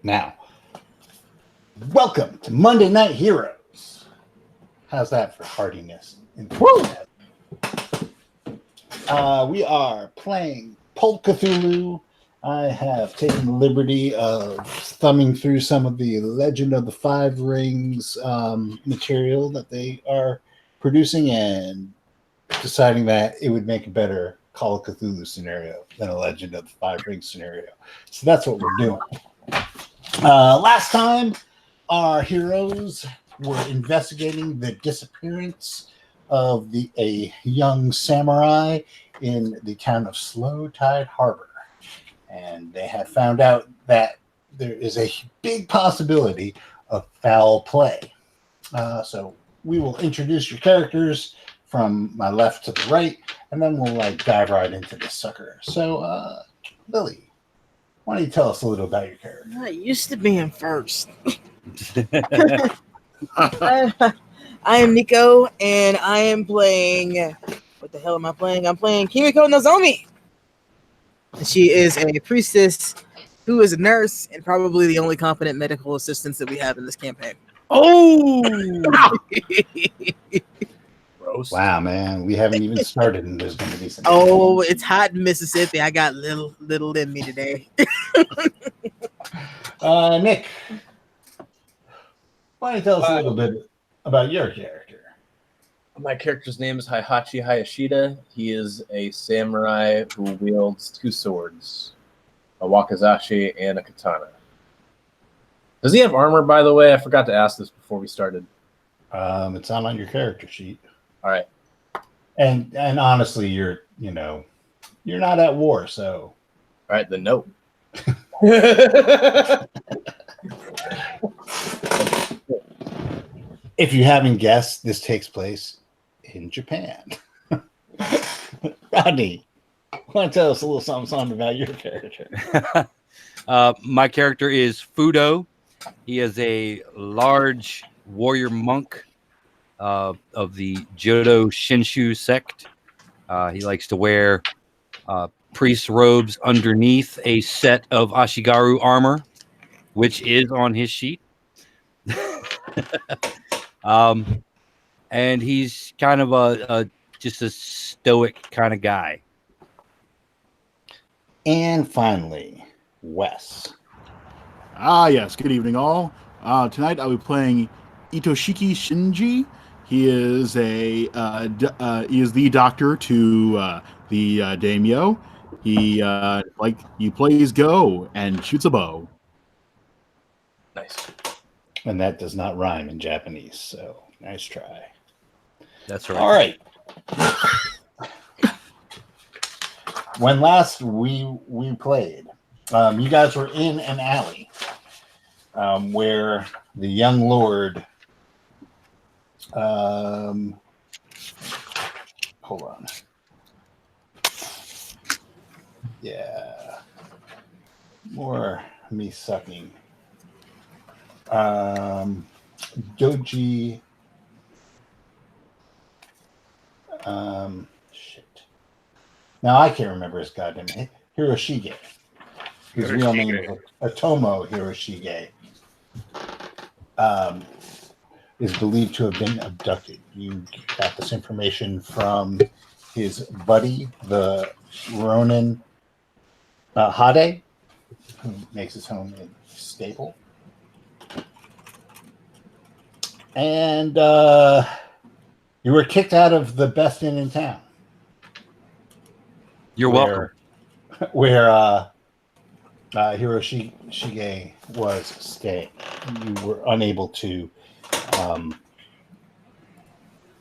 Now, welcome to Monday Night Heroes. How's that for hardiness? Woo! We are playing Pulp Cthulhu. I have taken the liberty of thumbing through some of the Legend of the Five Rings material that they are producing and deciding that it would make a better Call of Cthulhu scenario than a Legend of the Five Rings scenario. So that's what we're doing. Last time, our heroes were investigating the disappearance of a young samurai in the town of Slow Tide Harbor. And they have found out that there is a big possibility of foul play. So we will introduce your characters from my left to the right, and then we'll dive right into this sucker. So, Lily, why don't you tell us a little about your character? I used to be in first. I am Nico, and I am playing. What the hell am I playing? I'm playing Kimiko Nozomi. She is a priestess who is a nurse and probably the only competent medical assistant that we have in this campaign. Oh! Gross. Wow, man, we haven't even started, and there's going to be some. Oh, it's hot in Mississippi. I got little in me today. Nick, why don't you tell us a little bit about your character? My character's name is Heihachi Hayashida. He is a samurai who wields two swords, a wakizashi and a katana. Does he have armor, by the way? I forgot to ask this before we started. It's not on your character sheet. All right. And honestly, you're not at war, so. All right, then no. If you haven't guessed, this takes place in Japan. Rodney, want to tell us a little something about your character? My character is Fudo. He is a large warrior monk of the Jodo Shinshu sect. He likes to wear priest robes underneath a set of Ashigaru armor, which is on his sheet. And he's kind of just a stoic kind of guy. And finally, Wes. Yes. Good evening, all. Tonight I'll be playing Itoshiki Shinji. He is the doctor to the daimyo. He plays Go and shoots a bow. Nice. And that does not rhyme in Japanese, so nice try. That's right. All right. When last we played, you guys were in an alley where the young lord. Hold on. Yeah. More me sucking. Doji. Shit. Now I can't remember his goddamn name. Hiroshige. His real name is Otomo Hiroshige. Is believed to have been abducted. You got this information from his buddy, the Ronin Hade, who makes his home in stable. And you were kicked out of the best inn in town. You're welcome. Where Hiroshige was staying. You were unable to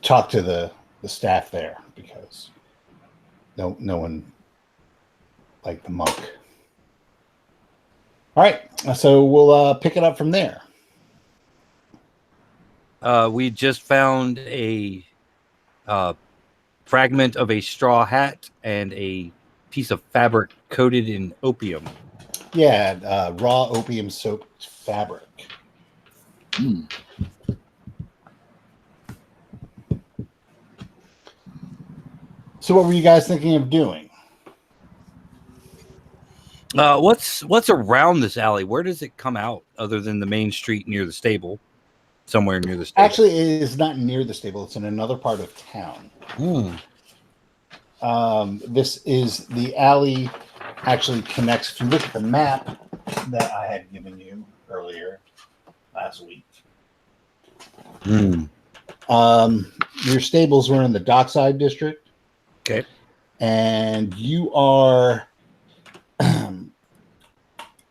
talk to the staff there because no one liked the monk. All right, so we'll pick it up from there. We just found a fragment of a straw hat and a piece of fabric coated in opium. Yeah, raw opium soaked fabric. So what were you guys thinking of doing? What's around this alley? Where does it come out other than the main street near the stable? Somewhere near the stable. Actually, it is not near the stable. It's in another part of town. This is the alley. Actually connects. If you look at the map that I had given you earlier last week, your stables were in the Dockside district. Okay. And you are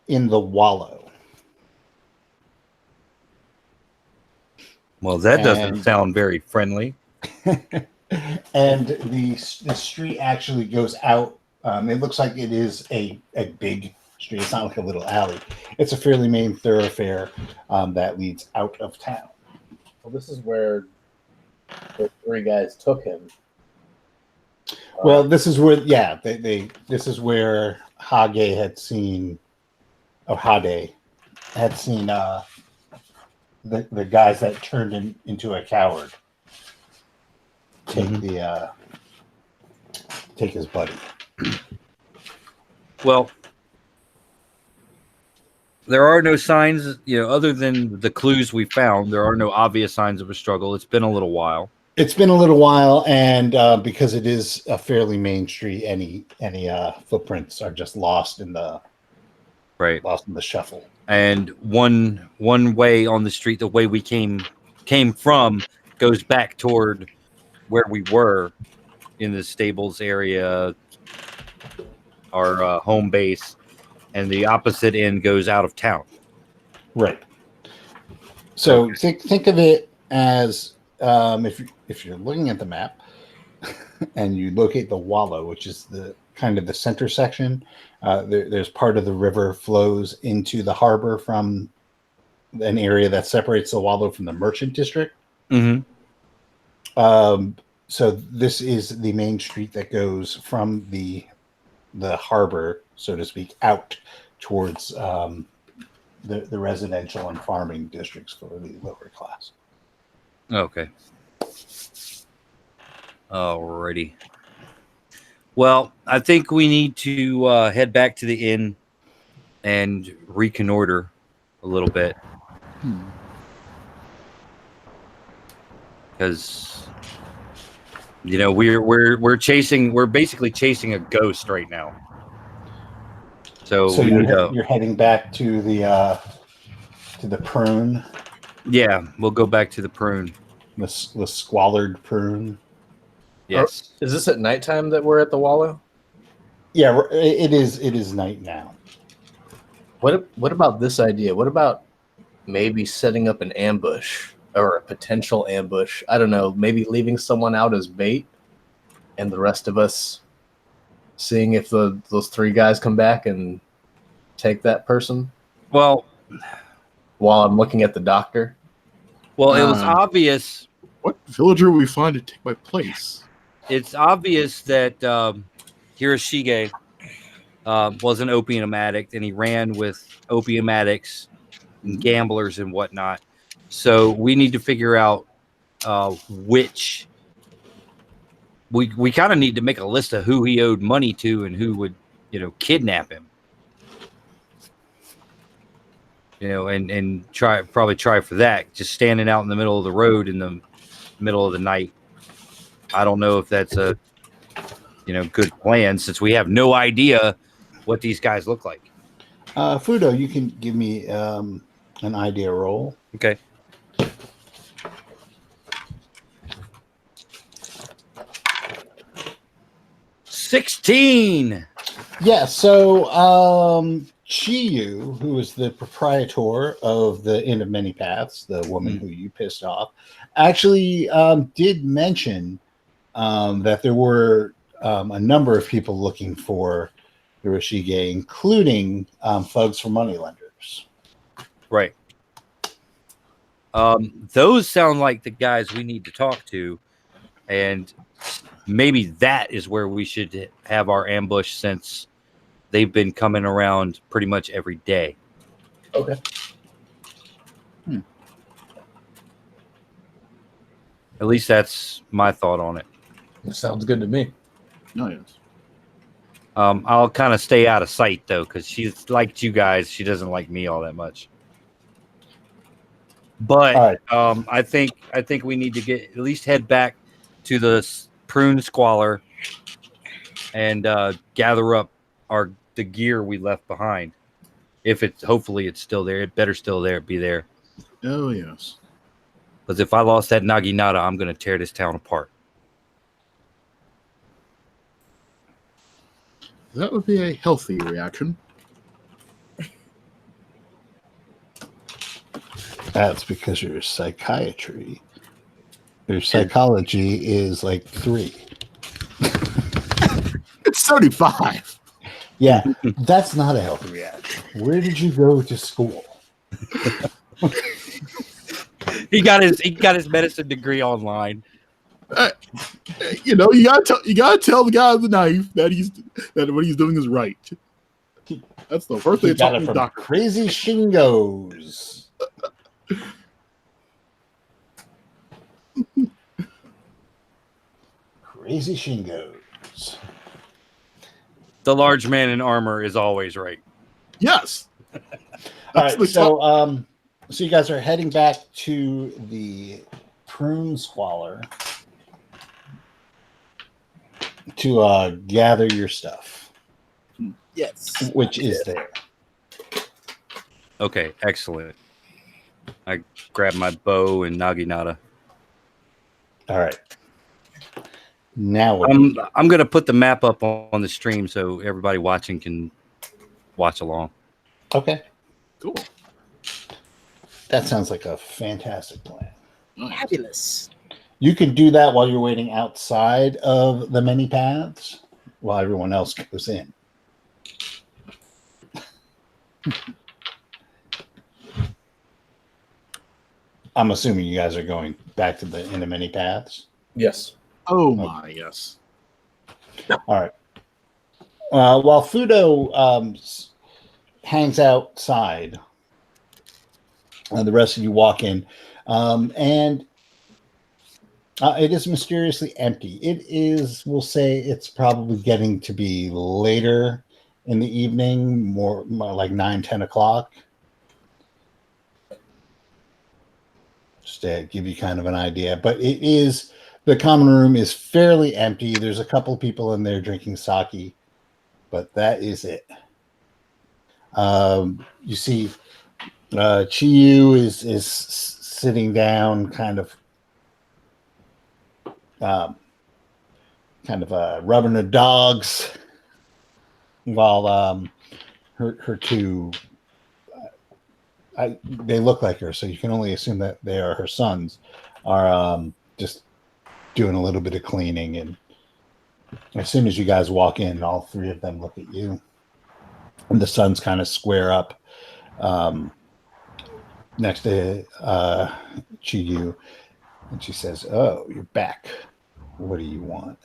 in the Wallow. Well, that doesn't sound very friendly. And the street actually goes out. It looks like it is a big street. It's not like a little alley. It's a fairly main thoroughfare that leads out of town. Well, this is where the three guys took him. Well, this is where, this is where Hade had seen the guys that turned him into a coward take take his buddy. Well, there are no signs, other than the clues we found. There are no obvious signs of a struggle. It's been a little while. It's been a little while, and because it is a fairly main street, any footprints are just lost in the shuffle. And one way on the street, the way we came from, goes back toward where we were in the stables area, our home base, and the opposite end goes out of town. Right. So think of it as if you're looking at the map and you locate the Wallow, which is the kind of the center section. There's part of the river flows into the harbor from an area that separates the Wallow from the merchant district. Mm-hmm. So this is the main street that goes from the harbor, so to speak, out towards the residential and farming districts for the lower class. Okay. Alrighty. Well, I think we need to head back to the inn and reconnoiter a little bit. Because we're basically chasing a ghost right now. So you're heading back to the prune. Yeah, we'll go back to the prune. The squalid prune. Yes. Is this at nighttime that we're at the Wallow? Yeah, it is. It is night now. What about this idea? What about maybe setting up an ambush or a potential ambush? I don't know. Maybe leaving someone out as bait, and the rest of us seeing if those three guys come back and take that person. Well, while I'm looking at the doctor. Well, it was obvious. What villager will we find to take my place? It's obvious that Hiroshige was an opium addict, and he ran with opium addicts and gamblers and whatnot. So we need to figure out which. We kind of need to make a list of who he owed money to and who would, kidnap him. And probably try for that. Just standing out in the middle of the road in the middle of the night. I don't know if that's a good plan, since we have no idea what these guys look like. Fudo, you can give me an idea roll. Okay. $16. Yeah, so Chiyu, who is the proprietor of the Inn of Many Paths, the woman who you pissed off, actually did mention that there were a number of people looking for Hiroshige, including thugs for moneylenders. Right. Those sound like the guys we need to talk to, and maybe that is where we should have our ambush, since they've been coming around pretty much every day. Okay. At least that's my thought on it. Sounds good to me. No, yes. I'll kind of stay out of sight though, because she's like you guys. She doesn't like me all that much. But All right. I think we need to get at least head back to the prune squalor and gather up the gear we left behind. If it's hopefully it's still there, it better still be there. Oh yes. Because if I lost that Naginata, I'm going to tear this town apart. That would be a healthy reaction. That's because your psychiatry, your psychology is like 3. It's 75. Yeah, that's not a healthy reaction. Where did you go to school? He got his medicine degree online. You gotta tell the guy with the knife that what he's doing is right. That's the first thing You got taught it me, from doctor. Crazy Shingos. Crazy Shingos. The large man in armor is always right. Yes. All right, so you guys are heading back to the prune squalor to gather your stuff, Yes. which is there. Okay, excellent. I grab my bow and Naginata. All right. Now what? I'm going to put the map up on the stream so everybody watching can watch along. Okay. Cool. That sounds like a fantastic plan. Fabulous. You can do that while you're waiting outside of the many paths while everyone else goes in. I'm assuming you guys are going back to the many paths. Yes. Oh my, yes. All right. While Fudo hangs outside, the rest of you walk in, and it is mysteriously empty. It is, we'll say, it's probably getting to be later in the evening, more like 9-10 o'clock. Just to give you kind of an idea, but it is. The common room is fairly empty. There's a couple of people in there drinking sake, but that is it. You see Chiyu is sitting down, kind of rubbing her dogs, while her two they look like her, so you can only assume that they are her sons, are just doing a little bit of cleaning. And as soon as you guys walk in, all 3 of them look at you, and the sons kind of square up next to Chiyu, and she says, "Oh, you're back. What do you want?"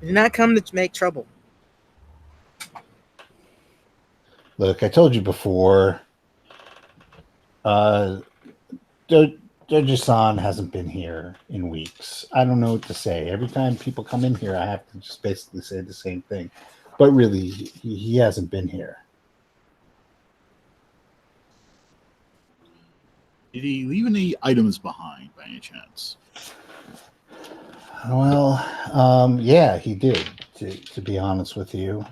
I did not come to make trouble. Look, I told you before, Doji-san hasn't been here in weeks. I don't know what to say. Every time people come in here, I have to just basically say the same thing. But really, he hasn't been here. Did he leave any items behind by any chance? Well, yeah, he did, to be honest with you.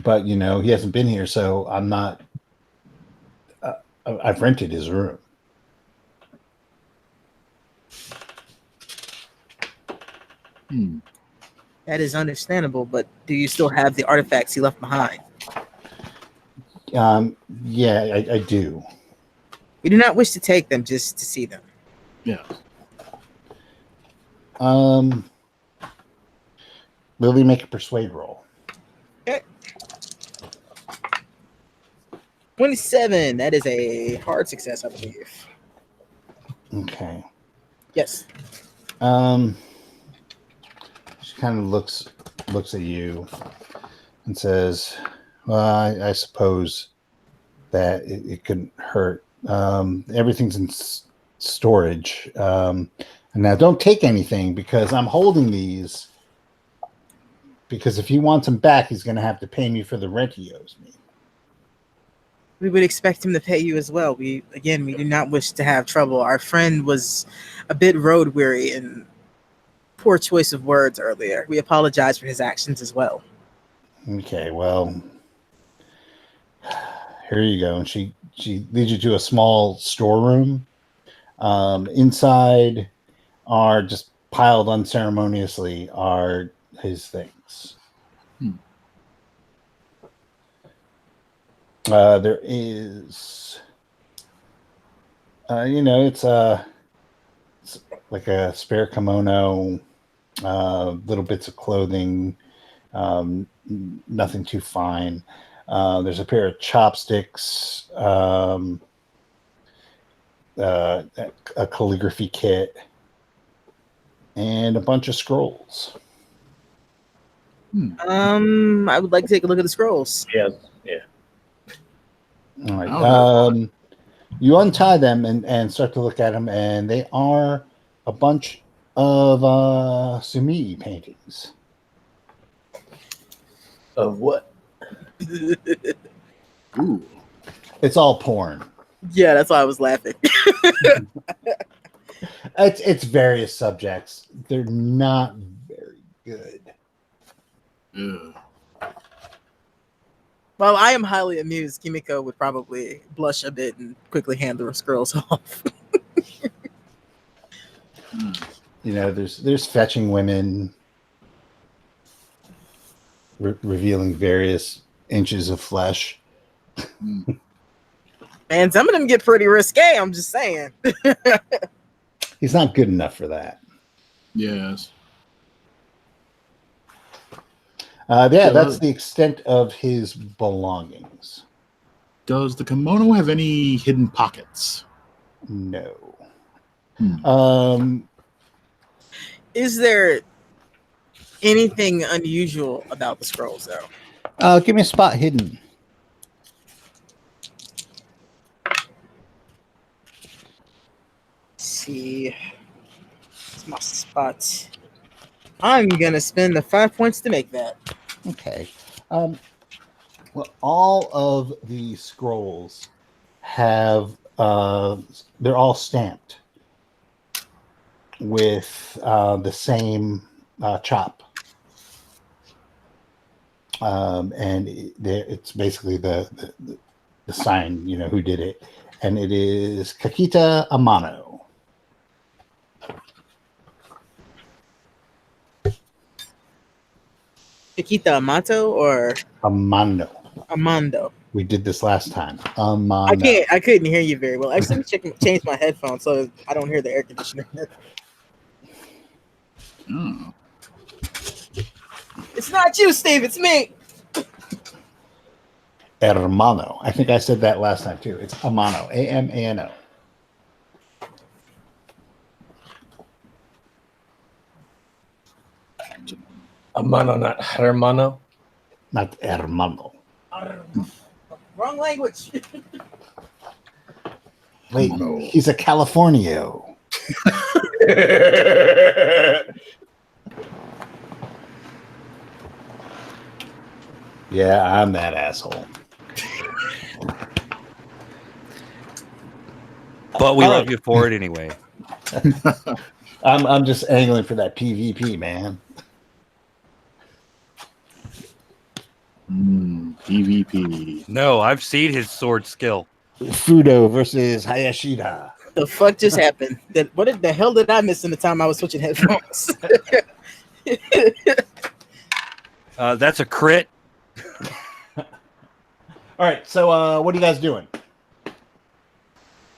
But, he hasn't been here, so I'm not... I've rented his room. That is understandable, but do you still have the artifacts he left behind? Yeah, I do. We do not wish to take them just to see them. Yeah. Lily, make a persuade roll. Okay. 27. That is a hard success, I believe. Okay. Yes. She kind of looks at you and says, "Well, I suppose that it couldn't hurt. Everything's in storage. And now don't take anything, because I'm holding these Because if he wants him back, he's going to have to pay me for the rent he owes me. We would expect him to pay you as well. We do not wish to have trouble. Our friend was a bit road weary and poor choice of words earlier. We apologize for his actions as well. Okay, well, here you go. And she leads you to a small storeroom. Inside are just piled unceremoniously are his things. There is, it's like a spare kimono, little bits of clothing, nothing too fine. There's a pair of chopsticks, a calligraphy kit, and a bunch of scrolls. I would like to take a look at the scrolls. Yeah. All right. You untie them and start to look at them, and they are a bunch of Sumi paintings. Of what? Ooh. It's all porn. Yeah, that's why I was laughing. It's various subjects. They're not very good. Ugh. While I am highly amused, Kimiko would probably blush a bit and quickly hand the scrolls off. There's fetching women revealing various inches of flesh. And some of them get pretty risque, I'm just saying. He's not good enough for that. Yes. That's the extent of his belongings. Does the kimono have any hidden pockets? No. Is there anything unusual about the scrolls, though? Give me a spot hidden. Let's see. It's my spot. I'm gonna spend the 5 points to make that. Okay. Well, all of the scrolls have they're all stamped with the same chop, and it's basically the sign, who did it, and it is Kakita Amano. Chiquita Amato or Amano. Amando? We did this last time. Amano. I couldn't hear you very well. Actually, let me change my headphones so I don't hear the air conditioner. Oh. It's not you, Steve. It's me. Hermano. I think I said that last time too. It's Amano. Amano. Amano, not hermano. Not hermano. Wrong language. Wait, he's a Californio. Yeah, I'm that asshole. But we love you for it anyway. I'm just angling for that PvP, man. PvP. No, I've seen his sword skill. Fudo versus Hayashida. The fuck just happened? What the hell did I miss in the time I was switching headphones? That's a crit. All right, so what are you guys doing?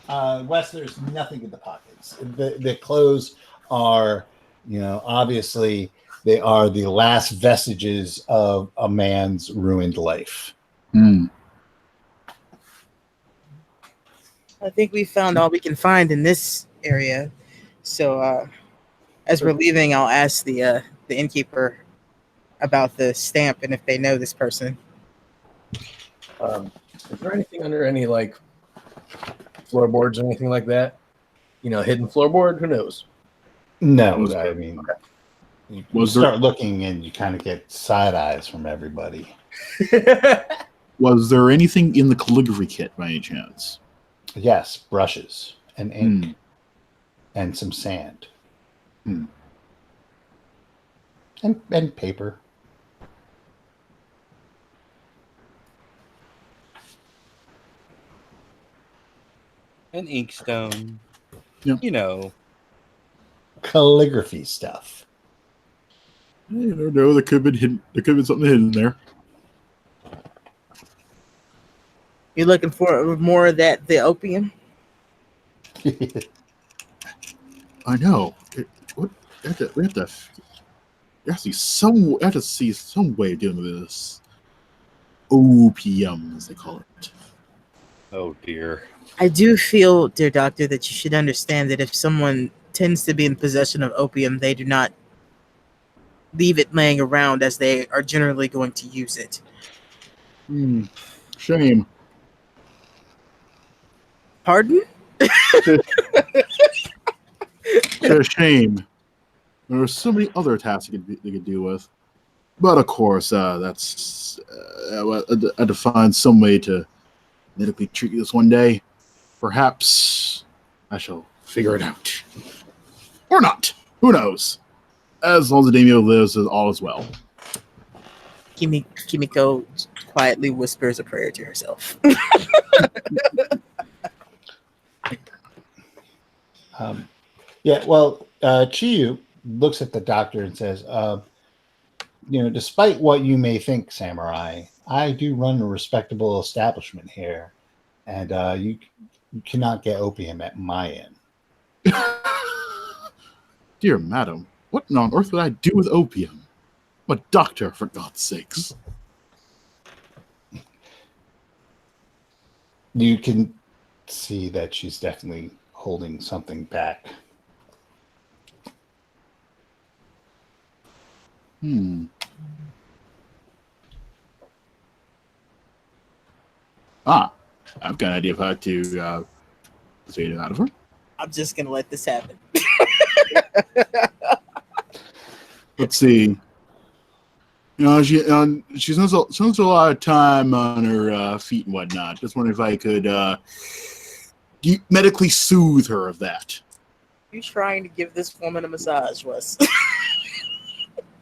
Wes, there's nothing in the pockets. The clothes are, obviously they are the last vestiges of a man's ruined life. I think we found all we can find in this area. So as we're leaving, I'll ask the innkeeper about the stamp and if they know this person. Is there anything under any floorboards or anything like that? Hidden floorboard? Who knows? No, I mean, You Was there- start looking and you kind of get side eyes from everybody. Was there anything in the calligraphy kit by any chance? Yes, brushes and ink and some sand and paper. An inkstone. Yeah. You know. Calligraphy stuff. You don't know. There could have been hidden. There could have been something hidden there. You're looking for more of the opium? I know. What? We have to see some way of dealing with this. Opium, as they call it. Oh dear. I do feel, dear doctor, that you should understand that if someone tends to be in possession of opium, they do not leave it laying around, as they are generally going to use it. Shame. Pardon? It's a shame. There are so many other tasks they could deal with. But of course, that's I had to find some way to medically treat this one day. Perhaps I shall figure it out. Or not. Who knows? As long as the daimyo lives, all is well. Kimiko quietly whispers a prayer to herself. Chiyu looks at the doctor and says, despite what you may think, Samurai, I do run a respectable establishment here, and you cannot get opium at my inn. Dear madam, what on earth would I do with opium? I'm a doctor, for God's sakes. You can see that she's definitely holding something back. I've got an idea of how to persuade it out of her. I'm just gonna let this happen. Let's see. She spends a lot of time on her feet and whatnot. Just wondering if I could medically soothe her of that. You trying to give this woman a massage, Wes?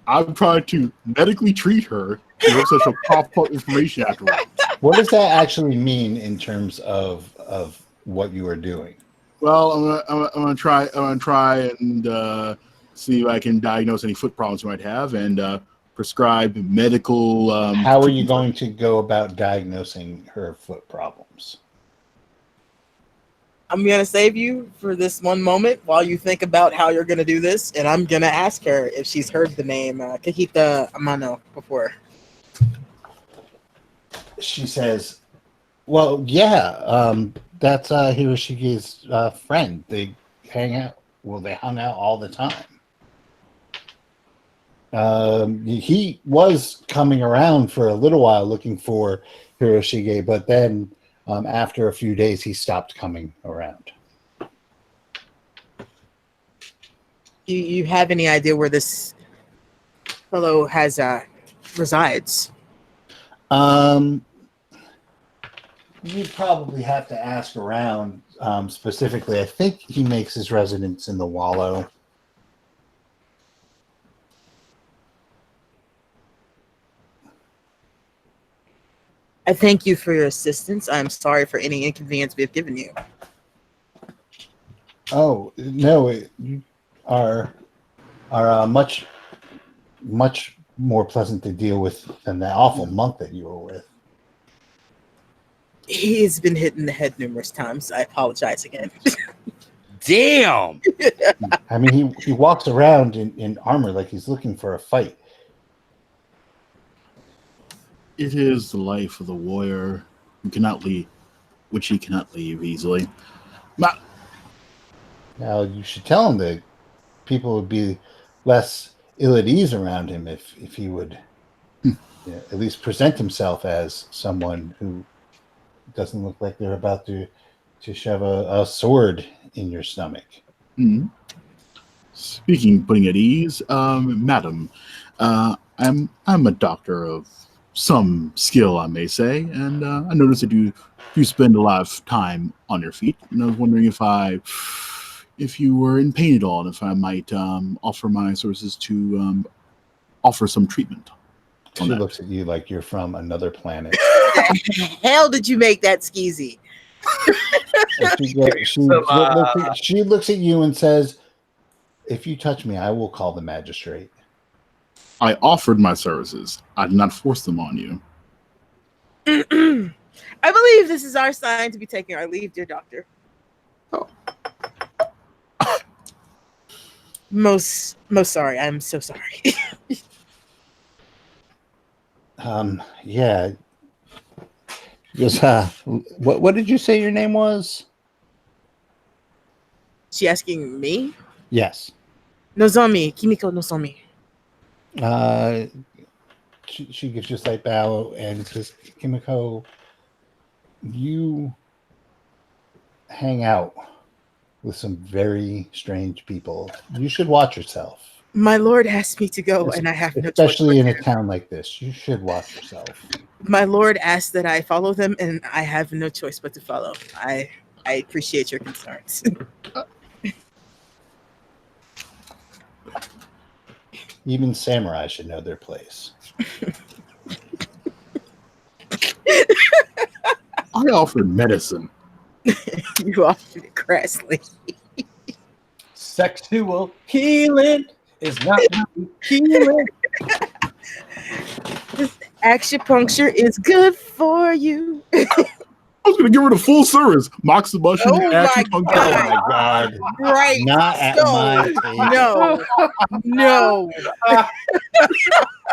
I'm trying to medically treat her, so she'll pop up information afterwards. What does that actually mean in terms of what you are doing? Well, I'm gonna try and see if I can diagnose any foot problems you might have and prescribe medical. How are you going to go about diagnosing her foot problems? I'm gonna save you for this one moment while you think about how you're gonna do this, and I'm gonna ask her if she's heard the name Kahita Amano before. She says, "Well, yeah, that's Hiroshige's friend. They hang out. Well, they hung out all the time. He was coming around for a little while looking for Hiroshige, but then after a few days, he stopped coming around." Do you have any idea where this fellow has resides? You'd probably have to ask around specifically. I think he makes his residence in the Wallow. I thank you for your assistance. I'm sorry for any inconvenience we've given you. Oh no, you are much more pleasant to deal with than that awful monk that you were with. He's been hit in the head numerous times. I apologize again. Damn. I mean, he walks around in armor like he's looking for a fight. It is the life of the warrior who cannot leave, which he cannot leave easily. Now, you should tell him that people would be less ill at ease around him if he would at least present himself as someone who doesn't look like they're about to shove a sword in your stomach. Mm-hmm. putting at ease, madam, I'm a doctor of some skill, I may say, and I noticed that you spend a lot of time on your feet, and I was wondering if you were in pain at all, and if I might offer my services to offer some treatment. She looks at you like you're from another planet. The hell did you make that skeezy? She looks at you and says, "If you touch me, I will call the magistrate." I offered my services. I did not force them on you. I believe this is our sign to be taking our leave, dear doctor. Oh. Most sorry. I'm so sorry. Yeah. Because, what did you say your name was? She asking me? Yes. Nozomi. Kimiko Nozomi. She gives you a slight bow and says, "Kimiko, you hang out with some very strange people. You should watch yourself." My lord asked me to go, and I have no choice. Especially in a town like this, you should watch yourself. My lord asked that I follow them, and I have no choice but to follow. I appreciate your concerns. Even samurai should know their place. I offered medicine. You offered it crassly. Sexual healing is not healing. This acupuncture is good for you. I was going to give her the full service. Moxibustion, Oh my acupuncture. God. Oh my God! Right. Not at my table. No.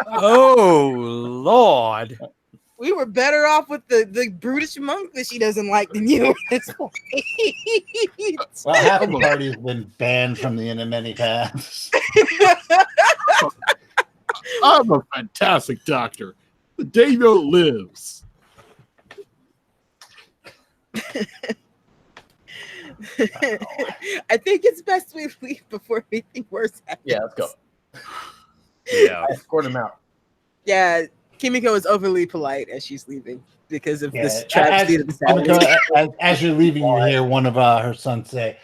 Oh Lord! We were better off with the brutish monk that she doesn't like than you at this point. Well, half the party has been banned from the many paths. I'm a fantastic doctor. The Daimyo lives. I think it's best we leave before anything worse happens. Yeah, let's go. Yeah. I escort him out. Yeah, Kimiko is overly polite as she's leaving because of this Yeah, travesty of the Saturday. as you're leaving, you hear one of her sons say,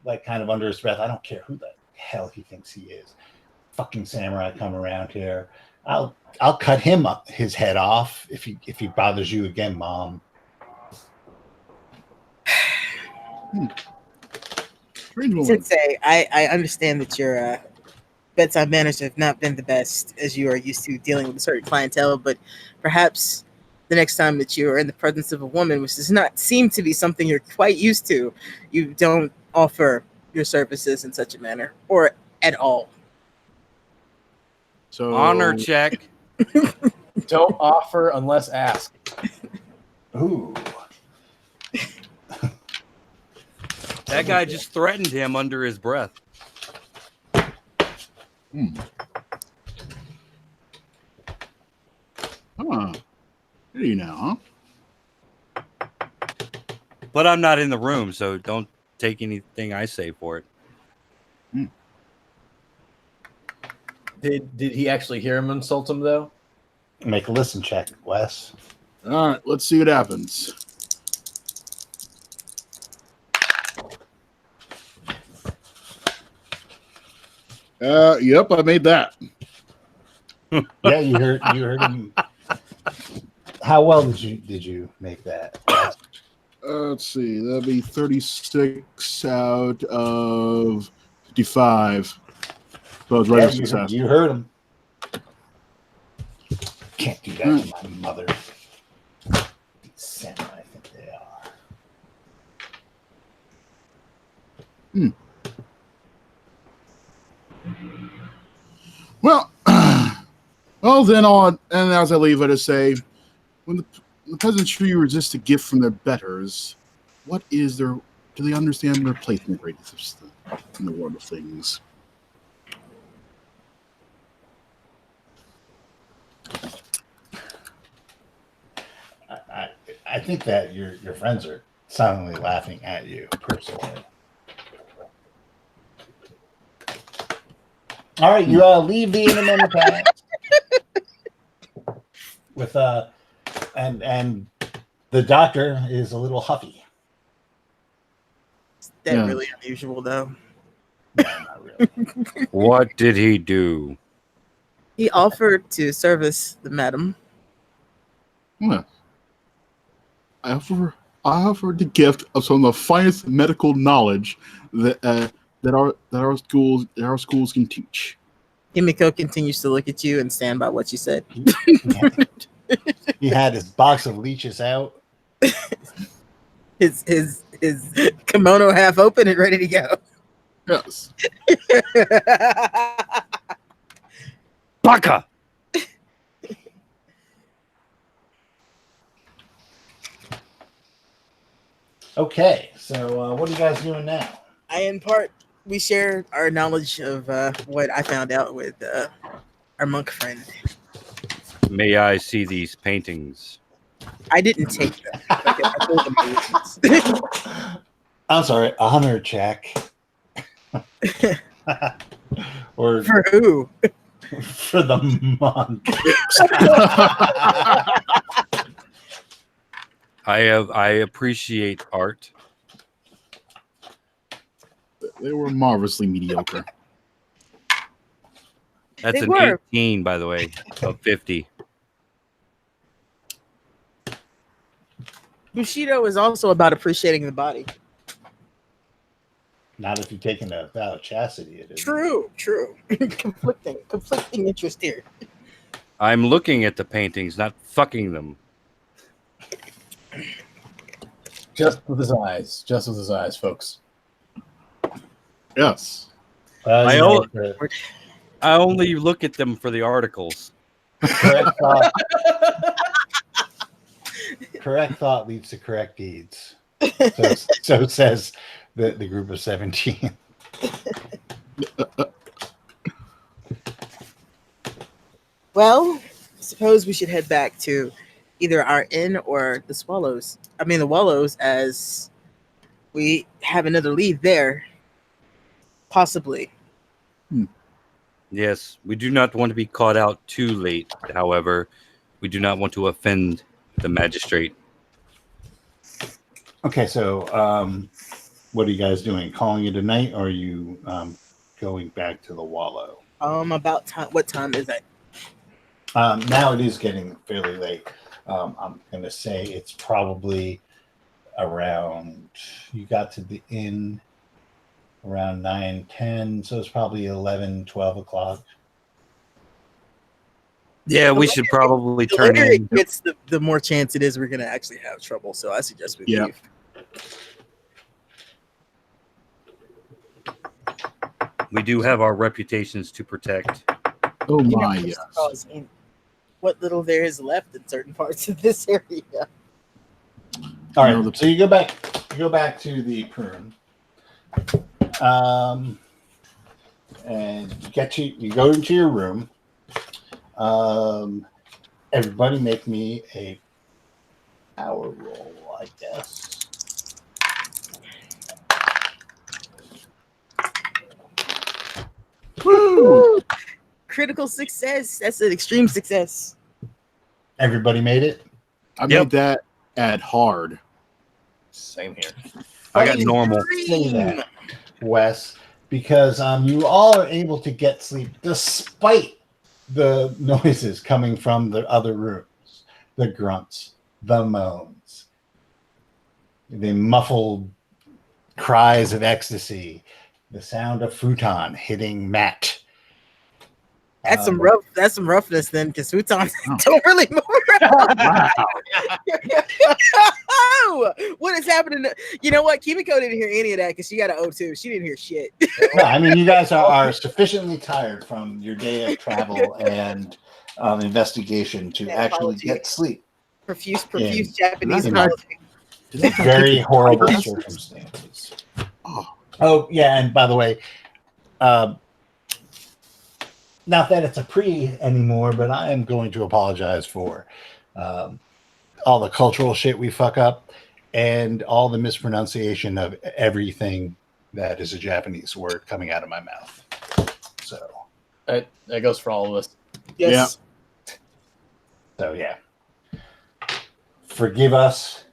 like kind of under his breath, "I don't care who the hell he thinks he is. Fucking samurai come around here. I'll cut his head off if he bothers you again, Mom." Strange woman. Sensei, I understand that your bedside manners have not been the best as you are used to dealing with a certain clientele, but perhaps the next time that you are in the presence of a woman, which does not seem to be something you're quite used to, you don't offer your services in such a manner or at all. So Honor check. Don't offer unless asked. Ooh. That guy just threatened him under his breath. Huh. Here you now, huh? But I'm not in the room, so don't take anything I say for it. Did he actually hear him insult him though? Make a listen check, Wes. All right, let's see what happens. Yep, I made that. Yeah, you heard him. How well did you make that? Let's see, that'd be 36 out of 55. So it's right Yeah, at success. you heard him. Can't do that to my mother. Samurai, I think they are. Well, then on, and as I leave, I just say, when the peasants truly resist a gift from their betters, what is their? Do they understand their place in the great system in the world of things? I think that your friends are silently laughing at you personally. All right, you leave the inn in the past with and the doctor is a little huffy. Is that Yeah. really unusual, though? No, not really. What did he do? He offered to service the madam. Yeah. I offer the gift of some of the finest medical knowledge that our schools can teach. Himiko continues to look at you and stand by what you said. He had his box of leeches out. His kimono half open and ready to go. Yes. Baka! Okay, so what are you guys doing now? We share our knowledge of what I found out with our monk friend. May I see these paintings? I didn't take them. I told them I I'm sorry, a hunter check. Or For who? for the monk. I appreciate art. They were marvelously mediocre. That's They an were. 18, by the way, of 50. Bushido is also about appreciating the body. Not if you're taking a vow of chastity. It is. True. conflicting interest here. I'm looking at the paintings, not fucking them. Just with his eyes, folks. Yes. I You know, al- I only look at them for the articles. correct thought leads to correct deeds. So says the group of 17. Well, suppose we should head back to either our inn or the Wallows, as we have another lead there. Possibly. Yes, we do not want to be caught out too late. However, we do not want to offend the magistrate. Okay, so what are you guys doing? Calling it a night, or are you going back to the Wallow? About time. What time is it? Now it is getting fairly late. I'm going to say it's probably around, you got to the inn around 9-10, so it's probably 11, 12 o'clock. Yeah, we should probably The turn later in. it gets, the more chance it is we're gonna actually have trouble. So I suggest we Yeah. leave. We do have our reputations to protect. Oh You know, my, just yes. because in what little there is left in certain parts of this area. All No, right, so you go back to the prune. And you go into your room. Everybody make me a power roll, I guess. Woo! Critical success. That's an extreme success. Everybody made it? I Yep. made that at hard. Same here. I got normal. Say that, Wes, because you all are able to get sleep despite the noises coming from the other rooms, the grunts, the moans, the muffled cries of ecstasy, the sound of futon hitting mat. That's some roughness then, because futons don't really move Wow. around. What is happening? You know what? Kimiko didn't hear any of that because she got an O2. She didn't hear shit. No, I mean, you guys are sufficiently tired from your day of travel and investigation to And actually apology. get sleep. Profuse Yeah. Japanese Nice. apology. Very horrible circumstances. Oh, yeah, and by the way, not that it's a pre anymore, but I am going to apologize for all the cultural shit we fuck up and all the mispronunciation of everything that is a Japanese word coming out of my mouth. So That goes for all of us. Yes. So yeah, forgive us.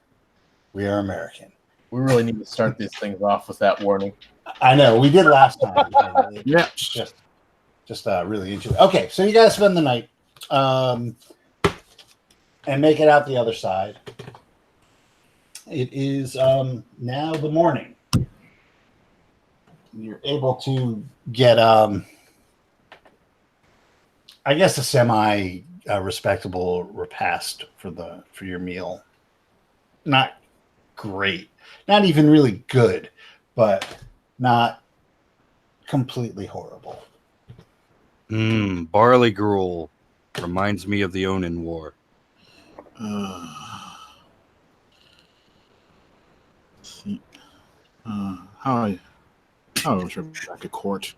We are American. We really need to start these things off with that warning. I know we did last time. And it Yeah. just really into it. Okay, so you guys spend the night, and make it out the other side. It is now the morning. You're able to get I guess a semi respectable repast for your meal. Not great, not even really good, but not completely horrible. Barley gruel reminds me of the Onin War. See, how should I back to court?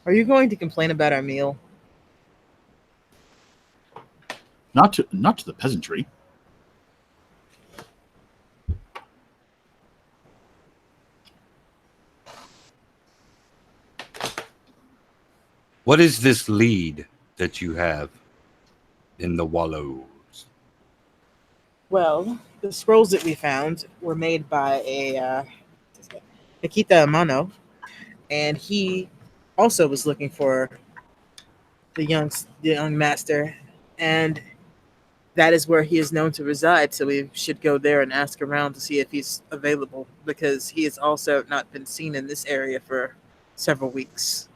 Are you going to complain about our meal? Not to the peasantry. What is this lead that you have in the wallows? Well, the scrolls that we found were made by a Nikita Amano, and he also was looking for the young master, and that is where he is known to reside. So we should go there and ask around to see if he's available, because he has also not been seen in this area for several weeks.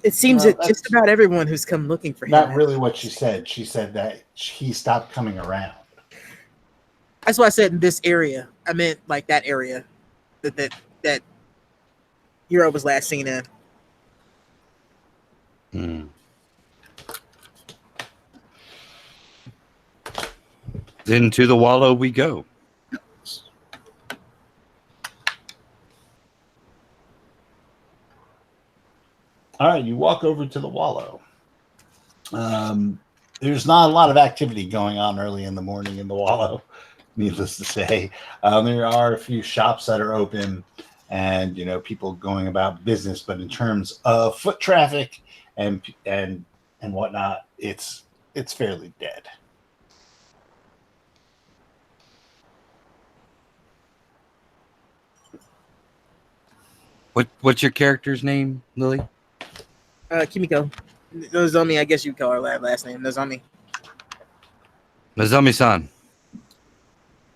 It seems that just about everyone who's come looking for him. Not really what she said. She said that he stopped coming around. That's why I said in this area. I meant like that area that Hero was last seen in. Then to the wallow we go. All right, you walk over to the wallow. There's not a lot of activity going on early in the morning in the wallow, needless to say. There are a few shops that are open and, people going about business. But in terms of foot traffic and whatnot, it's fairly dead. What's your character's name, Lily? Kimiko. Nozomi, I guess you'd call her last name. Nozomi. Nozomi-san.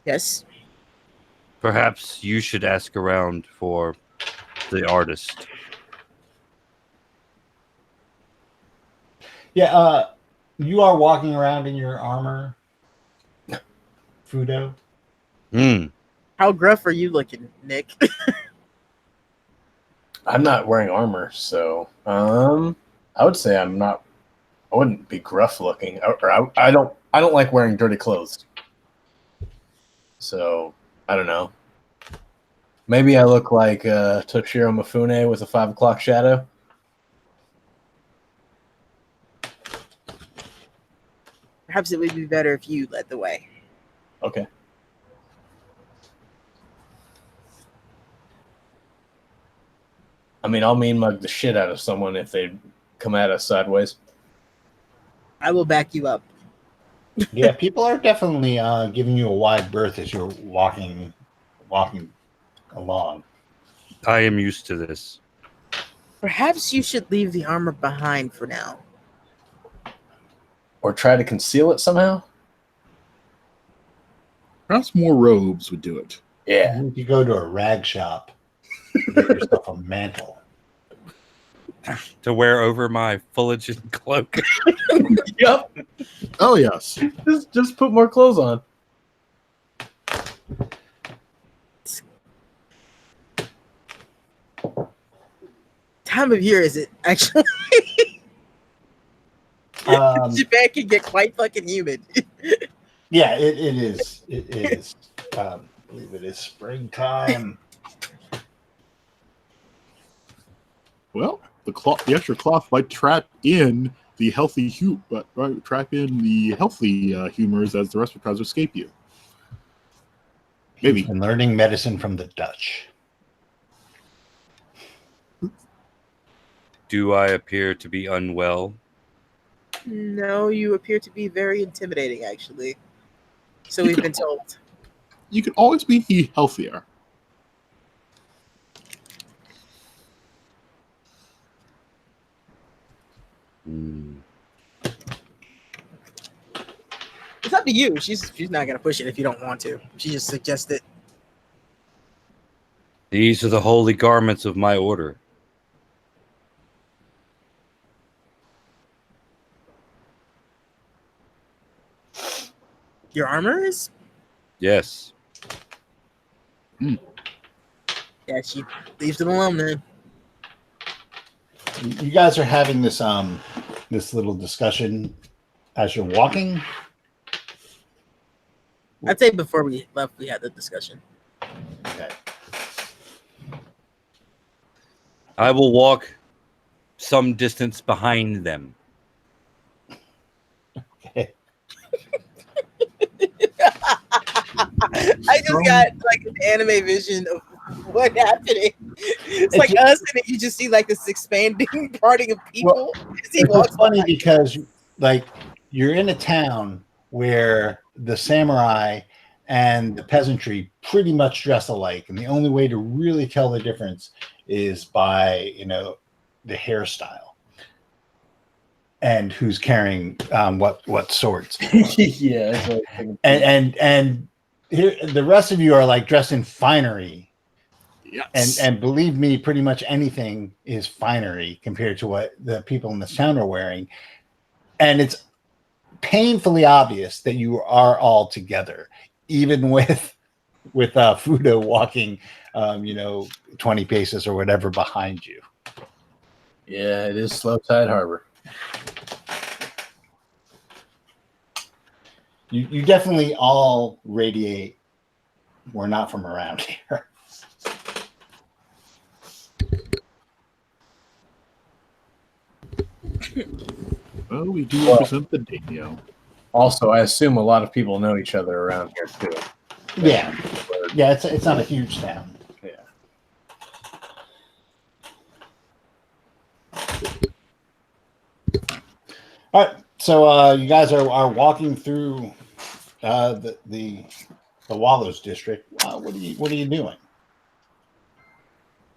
Yes. Perhaps you should ask around for the artist. Yeah, you are walking around in your armor, Fudo. How gruff are you looking, Nick? I'm not wearing armor, so I would say I wouldn't be gruff looking. Or I don't like wearing dirty clothes. So I don't know. Maybe I look like Toshiro Mifune with a 5 o'clock shadow. Perhaps it would be better if you led the way. Okay. I mean, I'll mean mug the shit out of someone if they come at us sideways. I will back you up. Yeah, people are definitely giving you a wide berth as you're walking along. I am used to this. Perhaps you should leave the armor behind for now. Or try to conceal it somehow? Perhaps more robes would do it. Yeah. If you go to a rag shop, get yourself a mantle. To wear over my foliage and cloak. Yep. Oh yes. Just put more clothes on. Time of year is it actually? Japan can get quite fucking humid. Yeah, it is. It is. I believe it is springtime. Well, the extra cloth might trap in the healthy humors as the respirators escape you. Maybe. And learning medicine from the Dutch. Do I appear to be unwell? No, you appear to be very intimidating, actually. So we've been told. You could always be healthier. Hmm. It's up to you. She's not gonna push it if you don't want to. She just suggested. These are the holy garments of my order. Your armor is? Yes. Yeah, she leaves it alone then. You guys are having this this little discussion as you're walking. I'd say before we left, we had the discussion. Okay. I will walk some distance behind them. Okay. I just got like an anime vision of what happening. It's like us, and then you just see like this expanding parting of people as he walks. It's funny because like you're in a town where the samurai and the peasantry pretty much dress alike, and the only way to really tell the difference is by the hairstyle and who's carrying what swords. Yeah. That's what I think. And here, the rest of you are like dressed in finery. Yes. And believe me, pretty much anything is finery compared to what the people in this town are wearing. And it's painfully obvious that you are all together, even with Fudo walking 20 paces or whatever behind you. Yeah, it is Slopeside Harbor. You definitely all radiate, we're not from around here. Well, we do represent the daimyo. Also, I assume a lot of people know each other around here too. Yeah. It's not a huge town. Yeah. All right, so you guys are walking through the Wallows district. What are you doing?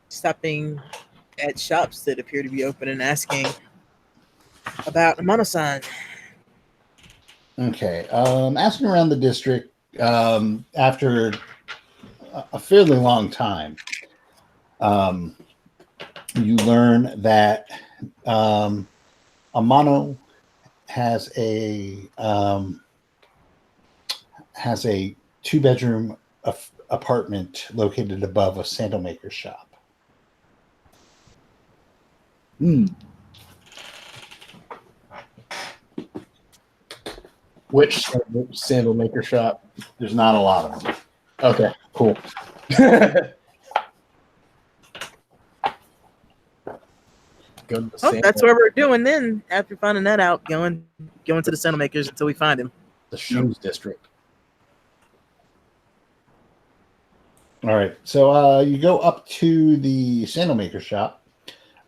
Stopping at shops that appear to be open and asking about a monosan. Okay, asking around the district after a fairly long time, you learn that Amano has a 2-bedroom apartment located above a sandal maker shop. Which sandal maker shop? There's not a lot of them. Okay, cool. Go to the sandal, That's what we're doing then. After finding that out, going to the sandal makers until we find him. the shoes district. All right, so you go up to the sandal maker shop,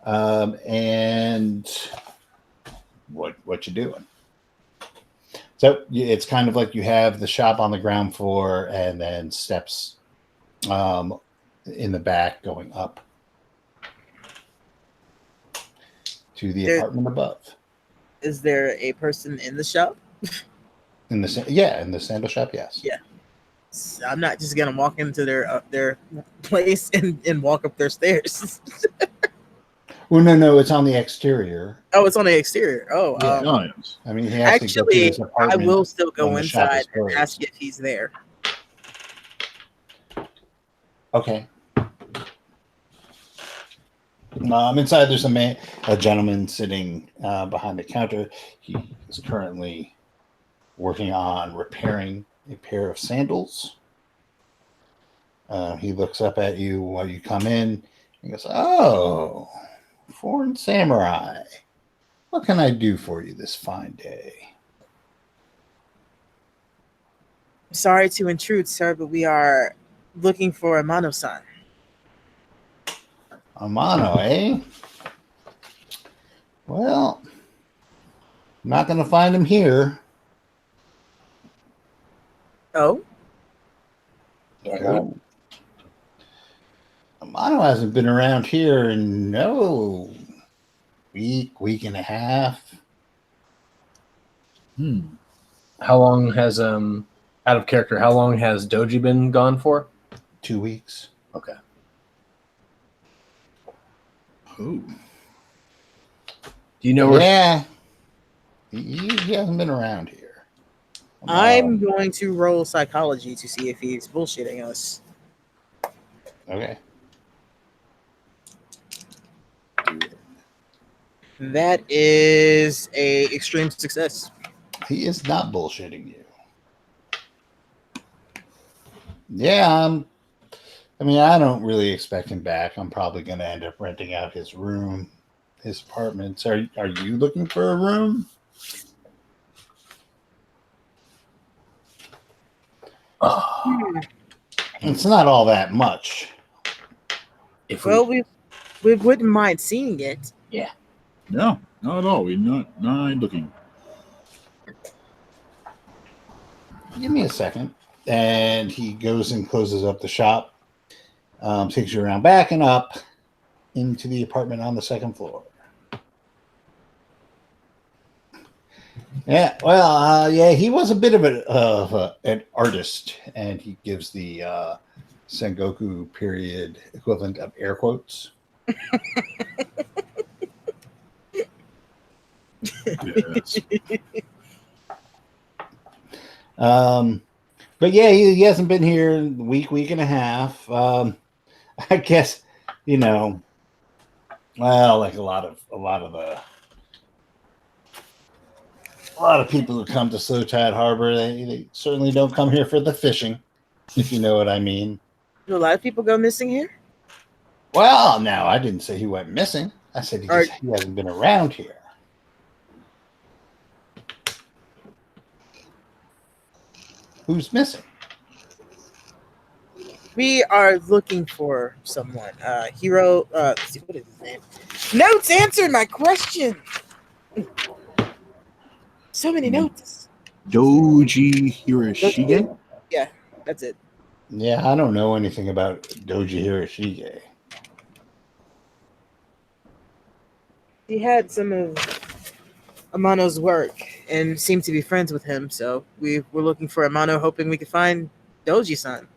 and what you doing? So it's kind of like you have the shop on the ground floor, and then steps in the back going up to the apartment above. Is there a person in the shop? In the sandal shop, yes. Yeah. I'm not just gonna walk into their place and walk up their stairs. Well, no, it's on the exterior. Oh, it's on the exterior. Oh, Yeah. Yes. I mean, he has to go to actually, his I apartment will still go when the shop is inside and closed. ask if he's there. Okay. Inside, there's a gentleman sitting behind the counter. He is currently working on repairing a pair of sandals. He looks up at you while you come in and goes, "Oh, foreign samurai. What can I do for you this fine day?" Sorry to intrude, sir, but we are looking for a Amano-san. Amano, eh? Well, I'm not going to find him here. Oh, Oh. Amano hasn't been around here in week and a half. How long has out of character? How long has Doji been gone for? 2 weeks. Okay. Oh. Do you know where? Yeah. He hasn't been around here. I'm going to roll psychology to see if he's bullshitting us. Okay. That is a extreme success. He is not bullshitting you. Yeah, I don't really expect him back. I'm probably going to end up renting out his room, his apartments. Are you looking for a room? It's not all that much. If Well, we wouldn't mind seeing it. No, not at all. We're not looking. Give me a second. And he goes and closes up the shop, takes you around back and up into the apartment on the second floor. Yeah, well, he was a bit of an artist, and he gives the Sengoku period equivalent of air quotes. Yes. But yeah, he hasn't been here in a week and a half. I guess, well, like a lot of people who come to Slow Tide Harbor, they certainly don't come here for the fishing, if you know what I mean. Do a lot of people go missing here? Well, no, I didn't say he went missing. I said he hasn't been around here. Who's missing? We are looking for someone. Hero. Let's see, what is his name? Notes answered my question. So many notes. Doji Hiroshige? Yeah, that's it. Yeah, I don't know anything about Doji Hiroshige. He had some of Amano's work and seemed to be friends with him, so we were looking for Amano, hoping we could find Doji-san.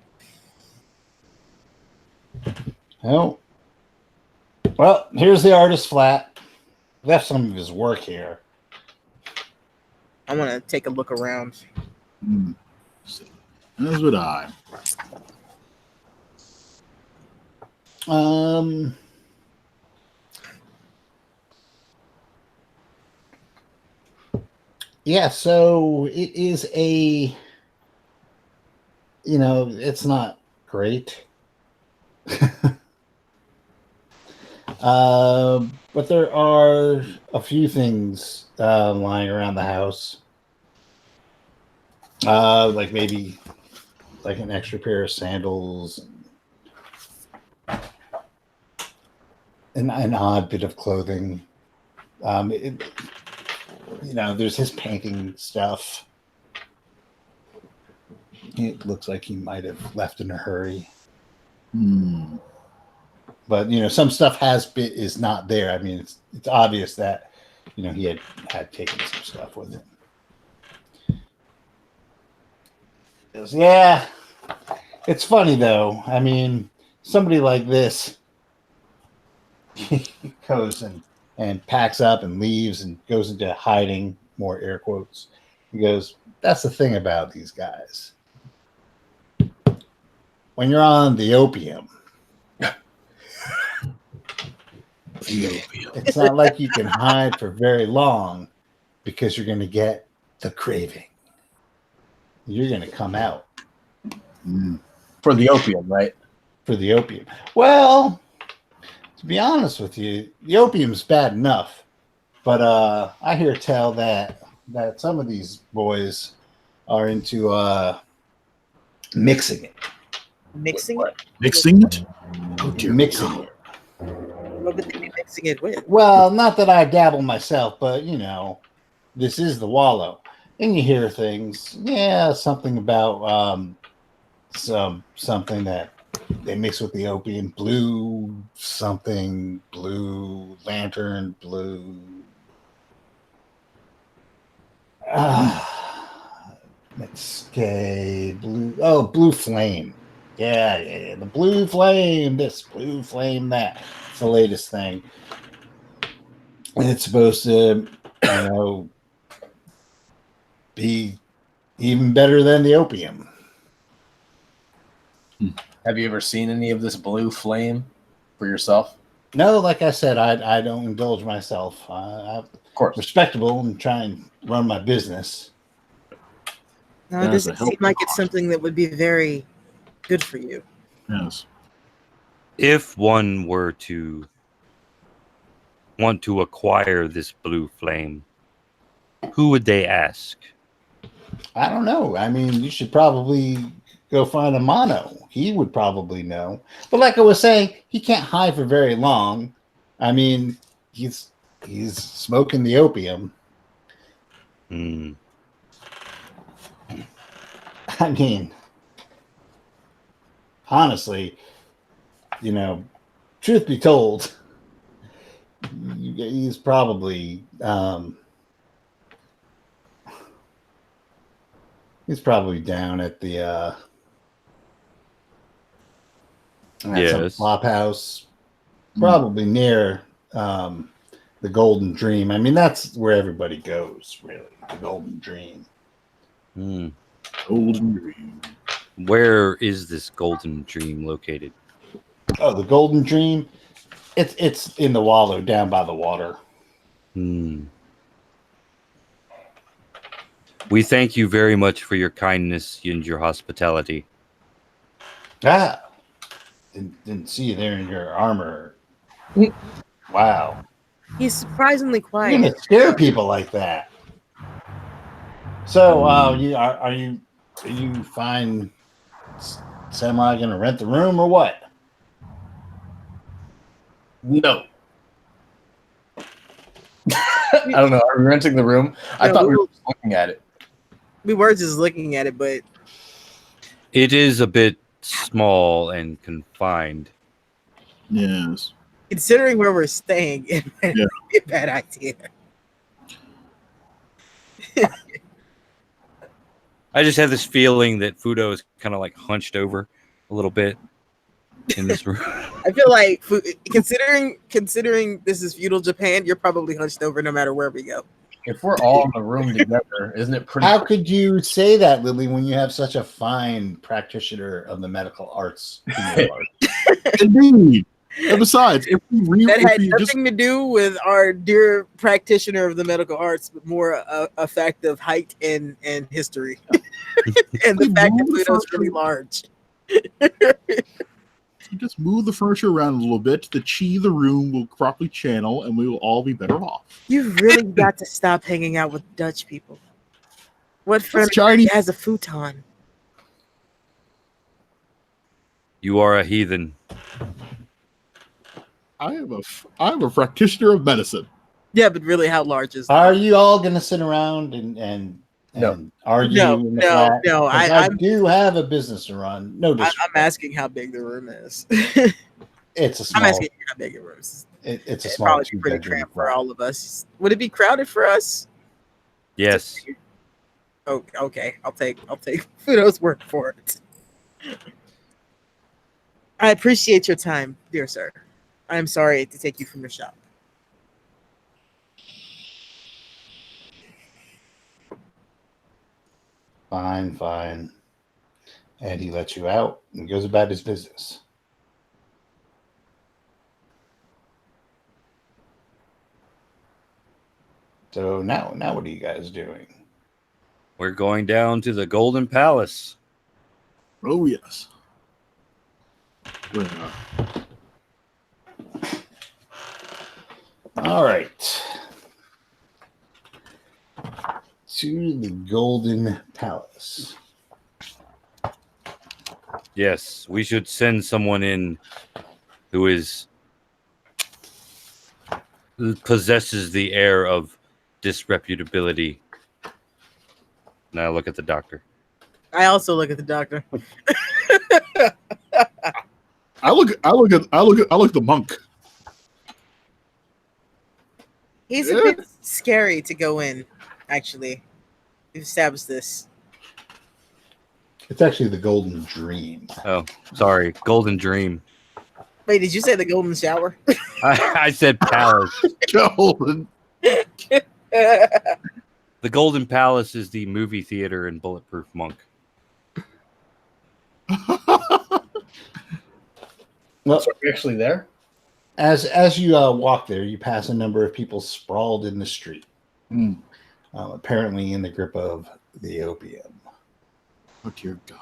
Oh. Well, here's the artist flat. Left some of his work here. I want to take a look around. As would I. Yeah, so it is it's not great. But there are a few things lying around the house. Like maybe like an extra pair of sandals and an odd bit of clothing. There's his painting stuff. It looks like he might have left in a hurry. But some stuff is not there. I mean, it's obvious that he had taken some stuff with him. Yeah, it's funny though. I mean, somebody like this goes and packs up and leaves and goes into hiding, more air quotes. He goes, that's the thing about these guys. When you're on the opium, it's not like you can hide for very long because you're going to get the craving. You're going to come out. For the opium, right? For the opium. Well, to be honest with you, the opium's bad enough. But I hear tell that some of these boys are into mixing it. Mixing? Mixing it? Oh, dear. Mixing it. What would they be mixing? mixing it with? Well, not that I dabble myself, but this is the Wallow, and you hear things. Yeah, something about something that they mix with the opium, blue something, blue lantern, blue. Let's say blue. Oh, blue flame. Yeah, the blue flame. This blue flame. That. It's the latest thing, and it's supposed to, be even better than the opium. Have you ever seen any of this blue flame for yourself? No, like I said, I don't indulge myself. I'm Of course. respectable and try and run my business. No, it doesn't seem like it's something that would be very good for you. Yes. If one were to want to acquire this blue flame, who would they ask? I don't know. I mean, you should probably go find a mono. He would probably know. But like I was saying, he can't hide for very long. I mean, he's smoking the opium. Hmm. I mean, honestly, truth be told, he's probably down at the some flop house, probably near the Golden Dream. I mean, that's where everybody goes, really. The Golden Dream. Hmm. Golden Dream. Where is this Golden Dream located? Oh, the Golden Dream. It's in the Wallow, down by the water. Hmm. We thank you very much for your kindness and your hospitality. Didn't see you there in your armor. Wow. He's surprisingly You're quiet. gonna scare people like that. So, are you fine? Samurai gonna rent the room or what? No. I don't know. Are we renting the room? I thought we were just looking at it. We were just looking at it, but it is a bit small and confined. Yes. Considering where we're staying, it might be a bad idea. I just have this feeling that Fudo is kind of like hunched over a little bit in this room. I feel like considering this is feudal Japan, you're probably hunched over no matter where we go. If we're all in the room together, isn't it pretty? How could you say that, Lily, when you have such a fine practitioner of the medical arts? Indeed. And besides, if we that had nothing to do with our dear practitioner of the medical arts, but more a fact of height and history, and the fact that Pluto's really large. Just move the furniture around a little bit. The chi of the room will properly channel, and we will all be better off. You've really got to stop hanging out with Dutch people. What friend has a futon? You are a heathen. I am a practitioner of medicine. Yeah, but really, how large is that? Are you all going to sit around and argue? No. I do have a business to run. No, I'm asking how big the room is. It's a small. I'm asking how big the room is. It's a small. Probably pretty cramped for all of us. Would it be crowded for us? Yes. Oh, okay. I'll take Fudo's word for it. I appreciate your time, dear sir. I'm sorry to take you from your shop. Fine. And he lets you out and goes about his business. So now what are you guys doing? We're going down to the Golden Palace. Oh, yes. All right. To the Golden Palace. Yes, we should send someone in who is possesses the air of disreputability. And I look at the doctor. I also look at the doctor. I look at the monk. He's a bit scary to go in, actually. We've established this. It's actually the Golden Dream. Oh, sorry. Golden Dream. Wait, did you say the golden shower? I said palace. Golden. The Golden Palace is the movie theater in Bulletproof Monk. Well, So we're actually there? as you walk there, you pass a number of people sprawled in the street, apparently in the grip of the opium. Oh dear God.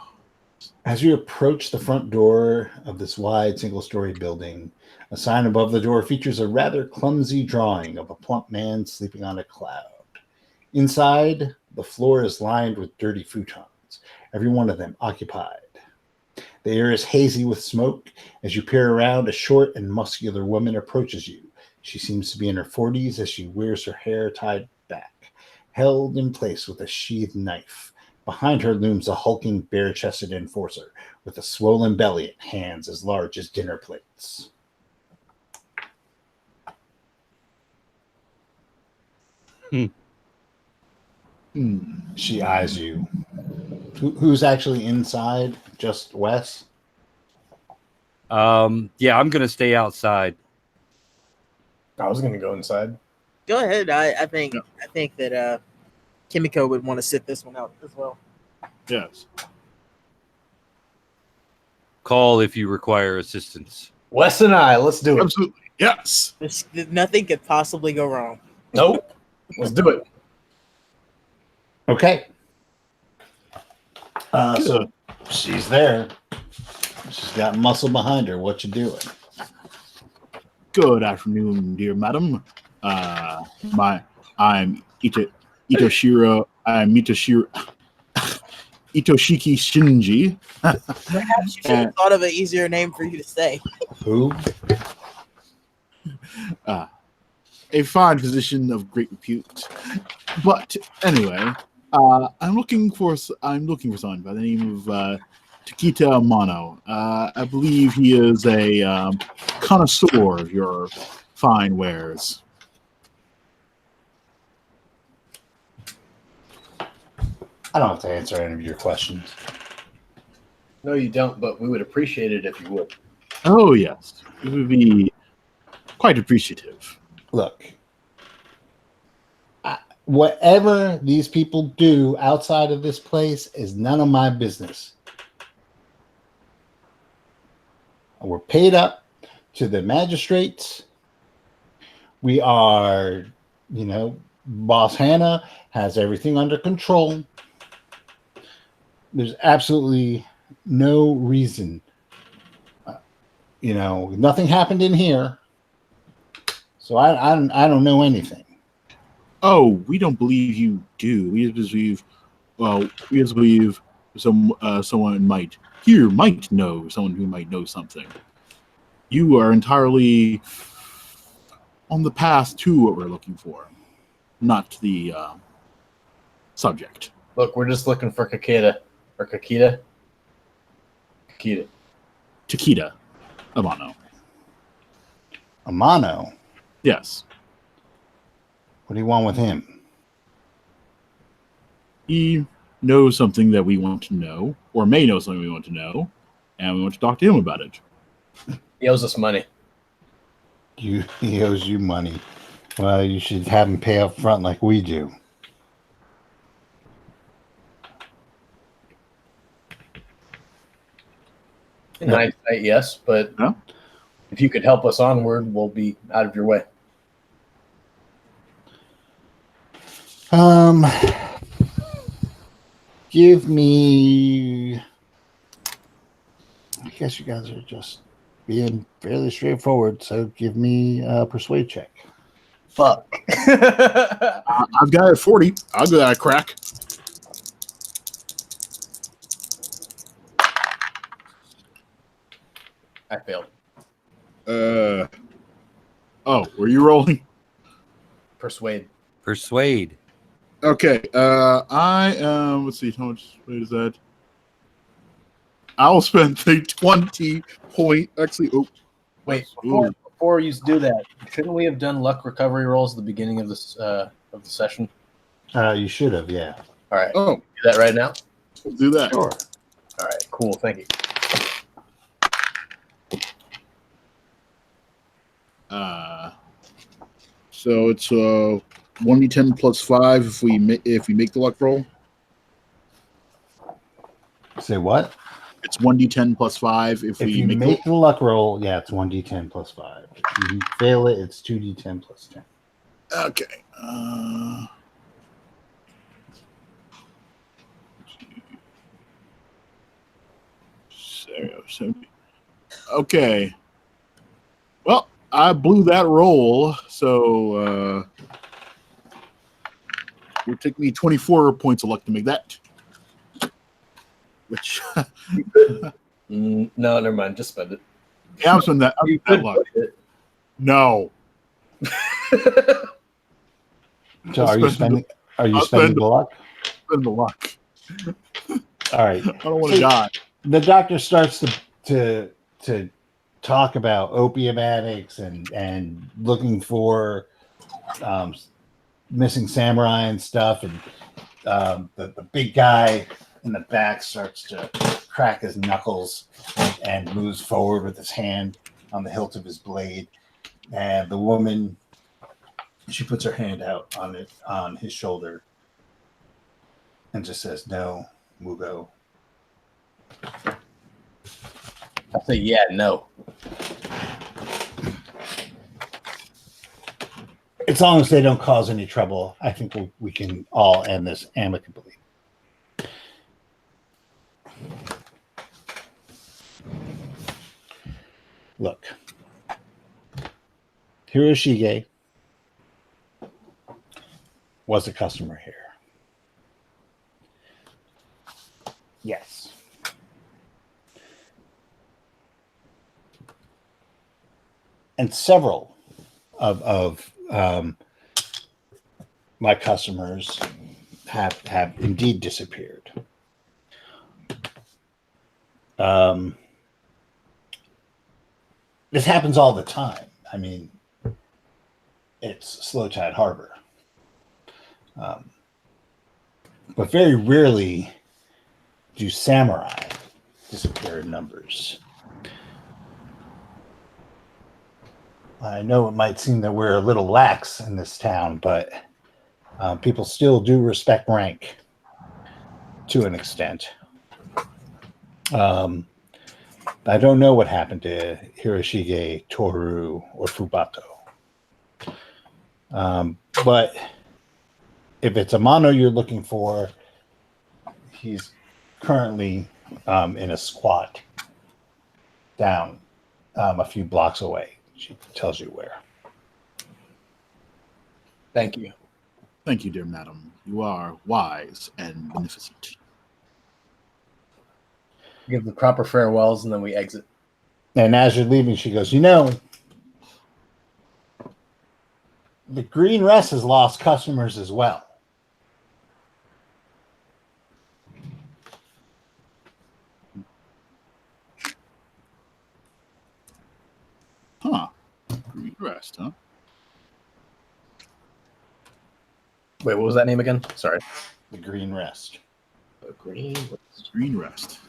As you approach the front door of this wide single-story building, a sign above the door features a rather clumsy drawing of a plump man sleeping on a cloud. Inside, the floor is lined with dirty futons, every one of them occupied. The air is hazy with smoke. As you peer around, a short and muscular woman approaches you. She seems to be in her 40s as she wears her hair tied back, held in place with a sheathed knife. Behind her looms a hulking, bare-chested enforcer with a swollen belly and hands as large as dinner plates. She eyes you. Who's actually inside? Just Wes? Yeah, I'm gonna stay outside. I was going to go inside. Go ahead. I think that Kimiko would want to sit this one out as well. Yes. Call if you require assistance. Wes and I, let's do it. Absolutely. Yes. Nothing could possibly go wrong. Nope. Let's do it. Okay. So she's there. She's got muscle behind her. What you doing? Good afternoon, dear madam. I'm Itoshiro. I'm Itoshiki Shinji. Perhaps you should have thought of an easier name for you to say. Who? A fine physician of great repute. But anyway, I'm looking for someone by the name of Takita Amano. I believe he is a connoisseur of your fine wares. I don't have to answer any of your questions. No, you don't, but we would appreciate it if you would. Oh yes, it would be quite appreciative. Look, whatever these people do outside of this place is none of my business. We're paid up to the magistrates. We are, Boss Hannah has everything under control. There's absolutely no reason. Nothing happened in here. So I don't know anything. Oh, we don't believe you do. We just believe someone might know someone who might know something. You are entirely on the path to what we're looking for, not the subject. Look, we're just looking for Kakita. Or Kakita? Kakita. Takita Amano. Amano? Yes. What do you want with him? He knows something that we want to know, or may know something we want to know, and we want to talk to him about it. He owes us money. He owes you money. Well, you should have him pay up front like we do. In hindsight, yes, but if you could help us onward, we'll be out of your way. Give me. I guess you guys are just being fairly straightforward, so give me a persuade check. Fuck. I've got a 40. I'll give that a crack. I failed. Oh, were you rolling? Persuade. Persuade. Okay. I am. Let's see. How much weight is that? I'll spend the 20 point. Actually, Wait, ooh. before you do that, shouldn't we have done luck recovery rolls at the beginning of this of the session? You should have, yeah. All right. Oh, Do that right now. we'll do that. Sure. All right. Cool. Thank you. So it's 1d10 plus 5 if we make the luck roll. Say what? It's 1d10 plus 5 if If we you make the luck roll, yeah, it's 1d10 plus 5. If you fail it, it's 2d10 plus 10. Okay. Okay. Well, I blew that roll, so it would take me 24 points of luck to make that. Which, No, never mind. Just spend it. yeah, I'm spending that. You That could luck. put it. No. So are you spending the luck? Spend the luck. All right. I don't want to die. The doctor starts to talk about opium addicts and looking for missing samurai and stuff, and the big guy in the back starts to crack his knuckles and moves forward with his hand on the hilt of his blade, and the woman, she puts her hand out on his shoulder and just says, "No, Mugo." I say, yeah, no. As long as they don't cause any trouble, I think we can all end this amicably. Look, Hiroshige was a customer here. Yes. And several of my customers have indeed disappeared. This happens all the time. I mean, it's Slow Tide Harbor. But very rarely do samurai disappear in numbers. I know it might seem that we're a little lax in this town, but people still do respect rank to an extent. I don't know what happened to Hiroshige, Toru, or Fubato. But if it's Amano you're looking for, he's currently in a squat down a few blocks away. She tells you where. Thank you. Thank you, dear madam. You are wise and beneficent. Give the proper farewells and then we exit. And as you're leaving, she goes, the Green Rest has lost customers as well. Huh. Green Rest, huh? Wait, what was that name again? Sorry. The Green Rest. The Green. Green Rest.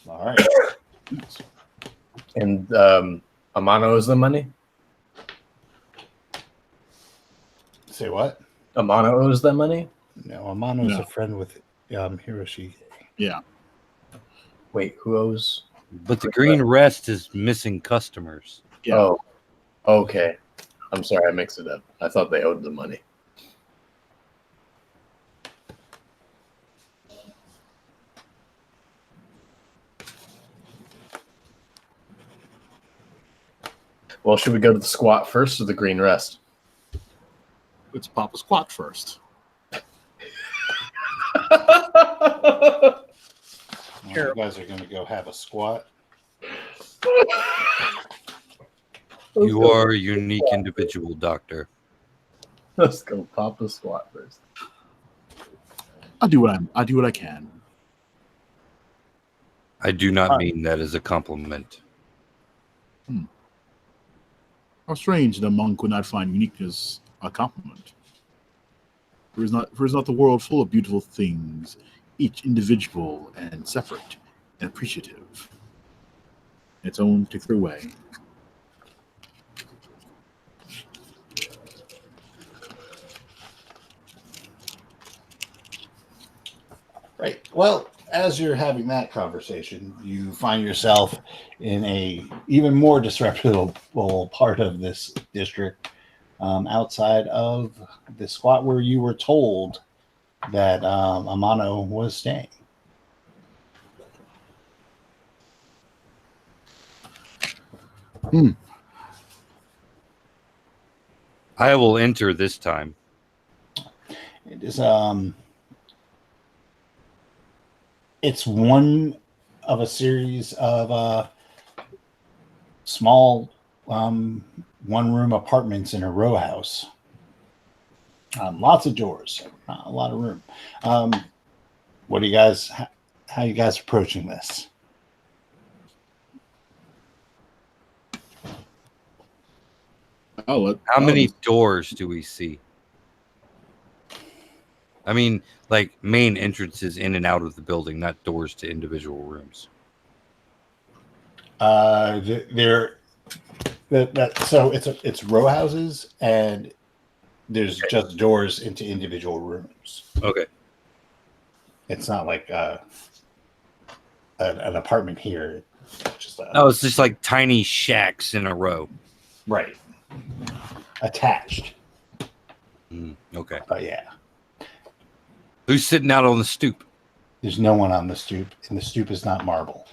All right. And Amano is the money? Say what? Amano owes them money? No, Amano's No. a friend with Hiroshige. Yeah. Wait, who owes? But the Green Rest is missing customers. Yeah. Oh, okay. I'm sorry, I mixed it up. I thought they owed the money. Well, should we go to the squat first or the green rest? Let's pop a squat first. Well, you guys are going to go have a squat. You are a unique individual, Doctor. Let's go pop a squat first. I do what I can. I do not mean that as a compliment. How strange that a monk would not find uniqueness a compliment. For is not the world full of beautiful things, each individual and separate and appreciative, in its own particular way. Right. Well, as you're having that conversation, you find yourself in a even more disreputable part of this district, outside of the squat where you were told that Amano was staying. I will enter this time. It is it's one of a series of small one-room apartments in a row house. Lots of doors, not a lot of room. What do you guys? How are you guys approaching this? How How many doors do we see? I mean, like main entrances in and out of the building, not doors to individual rooms. So it's row houses, and there's just doors into individual rooms. Okay. It's not like an apartment here. It's just like tiny shacks in a row. Right. Attached. Okay. Yeah. Who's sitting out on the stoop? There's no one on the stoop, and the stoop is not marble.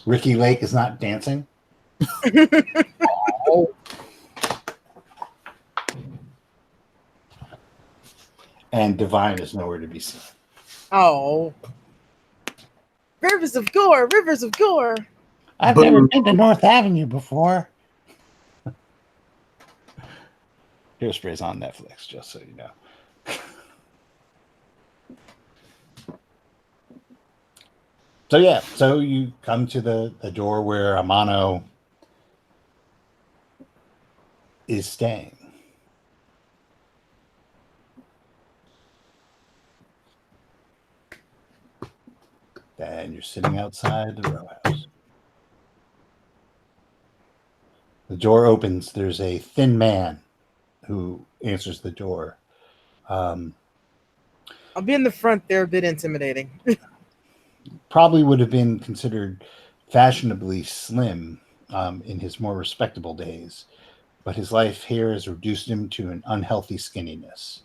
Ricky Lake is not dancing. Oh. And Divine is nowhere to be seen. Oh. Rivers of gore, rivers of gore. I've never been to North Avenue before. Hairspray's on Netflix, just so you know. So you come to the door where Amano is staying. And you're sitting outside the row house. The door opens. There's a thin man who answers the door. I'll be in the front. They're a bit intimidating. Probably would have been considered fashionably slim in his more respectable days, but his life here has reduced him to an unhealthy skinniness.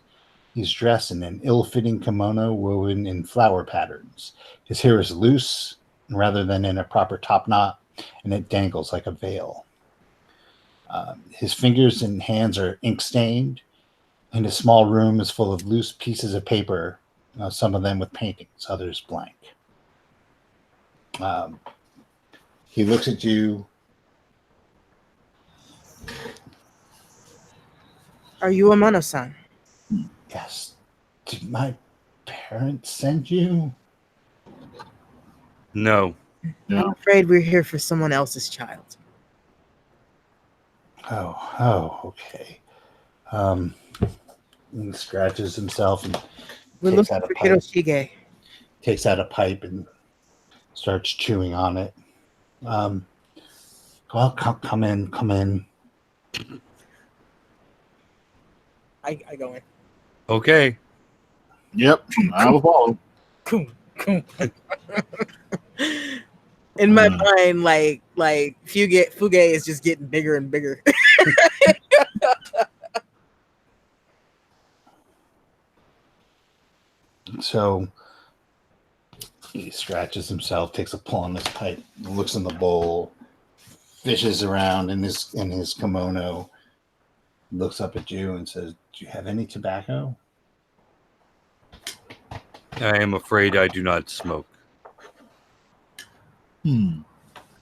He's dressed in an ill-fitting kimono woven in flower patterns. His hair is loose rather than in a proper top knot, and it dangles like a veil. His fingers and hands are ink-stained, and his small room is full of loose pieces of paper, some of them with paintings, others blank. He looks at you. Are you Amano-san? Yes. Did my parents send you? No. I'm afraid we're here for someone else's child. Oh, okay. He scratches himself and We're takes looking out a for pipe. Hiroshige. Takes out a pipe and starts chewing on it. Well, come in. I go in. Okay. Yep, I will follow. In my mind, like Fuge is just getting bigger and bigger. So He scratches himself, takes a pull on his pipe, looks in the bowl, fishes around in his kimono, looks up at you and says, "Do you have any tobacco?" I am afraid I do not smoke.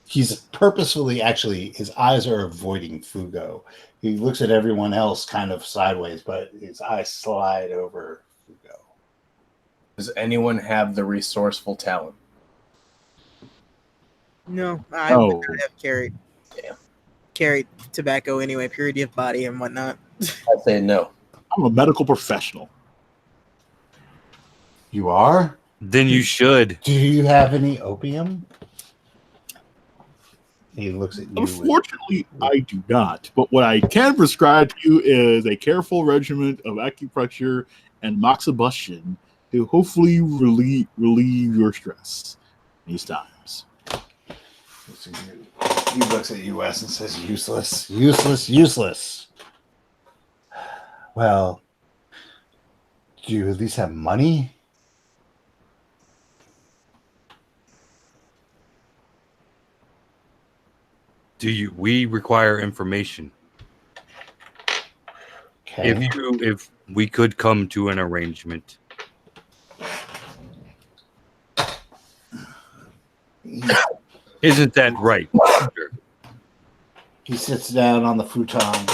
He's purposefully, actually, his eyes are avoiding Fugo. He looks at everyone else kind of sideways, but his eyes slide over Fugo. Does anyone have the resourceful talent? No, I Oh. would not have carried. Damn. Carried tobacco anyway, purity of body and whatnot. I say no. I'm a medical professional. You are? Then you should. Do you have any opium? He looks at you. Unfortunately, I do not. But what I can prescribe to you is a careful regimen of acupressure and moxibustion to hopefully relieve your stress these times. He looks at you, Wes, and says, "Useless, useless, useless." Well, do you at least have money? We require information. Okay. If we could come to an arrangement. Isn't that right? He sits down on the futon,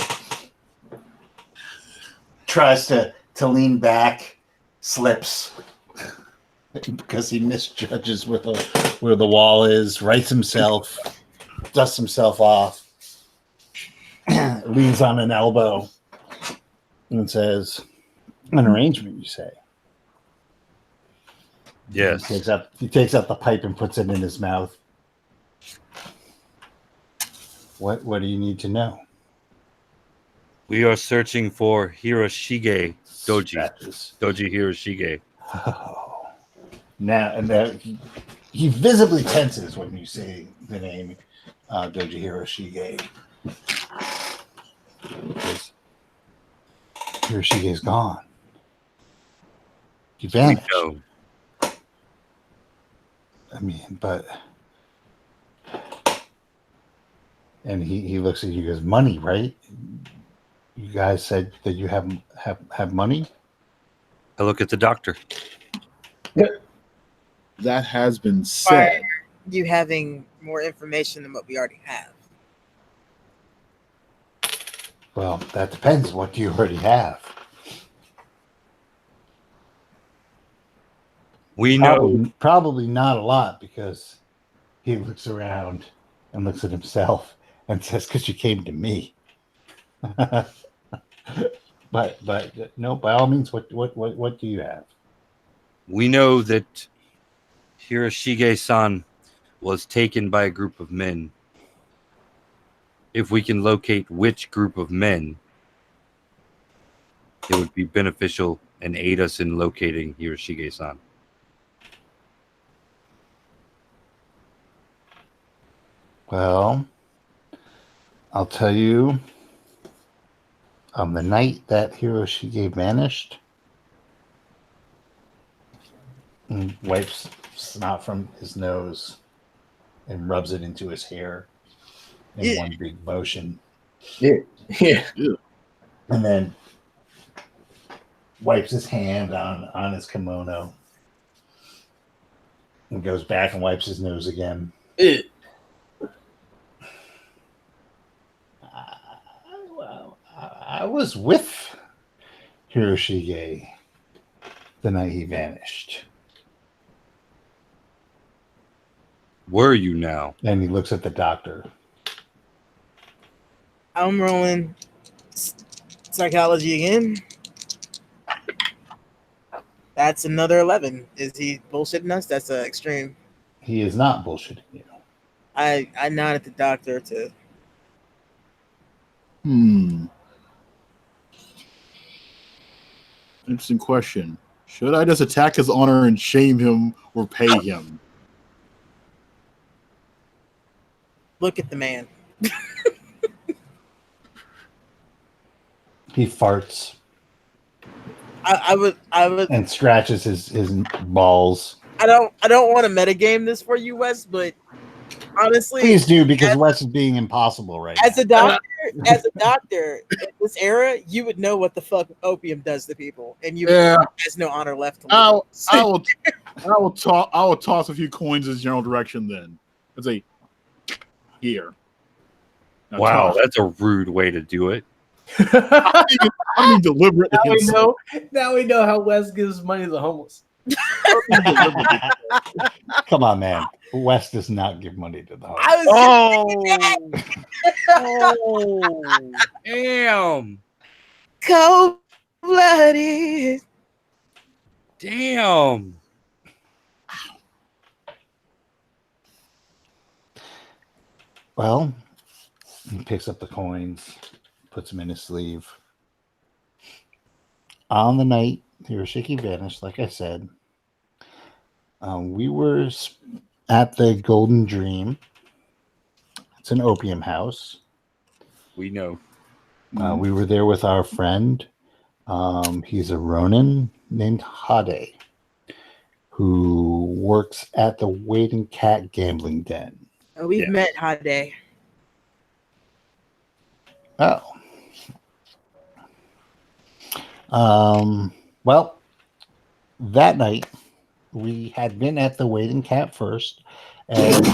tries to lean back, slips because he misjudges where the wall is, rights himself, dusts himself off, leans on an elbow, and says, "An arrangement, you say?" Yes. He takes out the pipe and puts it in his mouth. What do you need to know? We are searching for Hiroshige Doji. Scratches. Doji Hiroshige. Oh. Now he visibly tenses when you say the name Doji Hiroshige. Because Hiroshige's gone. He vanished. We know. I mean, but... And he looks at you and goes, "Money, right? You guys said that you have money?" I look at the doctor. That has been said. You having more information than what we already have. Well, that depends. What do you already have? We know. Probably not a lot, because he looks around and looks at himself and says, "Because you came to me." but no, by all means, what do you have? We know that Hiroshige-san was taken by a group of men. If we can locate which group of men, it would be beneficial and aid us in locating Hiroshige-san. Well, I'll tell you, on the night that Hiroshige vanished, and wipes snot from his nose and rubs it into his hair in one big motion. Yeah. And then wipes his hand on his kimono and goes back and wipes his nose again. I was with Hiroshige the night he vanished. Were you now? And he looks at the doctor. I'm rolling psychology again. That's another 11. Is he bullshitting us? That's an extreme. He is not bullshitting you. I nod at the doctor to... Interesting question. Should I just attack his honor and shame him or pay him? Look at the man. He farts I would and scratches his balls. I don't want to metagame this for you, Wes, but honestly, Please do, because Wes is being impossible right as now. a doctor in this era, you would know what the fuck opium does to people, and you Yeah. has no honor left to live. I will toss a few coins in general direction then. Let's say here. Now Wow, toss. that's a rude way to do it. I mean deliberately. Now we know how Wes gives money to the homeless. Come on, man. Wes does not give money to the homeless. I was Oh, damn. cold-blooded. Damn. Well, he picks up the coins, puts them in his sleeve. On the night Hiroshiki vanished, like I said, we were at the Golden Dream. It's an opium house. We know. We were there with our friend. He's a Ronin named Hade, who works at the Waiting Cat gambling den. We've met Hade. Oh. Well, that night we had been at the Waiting Cat first, and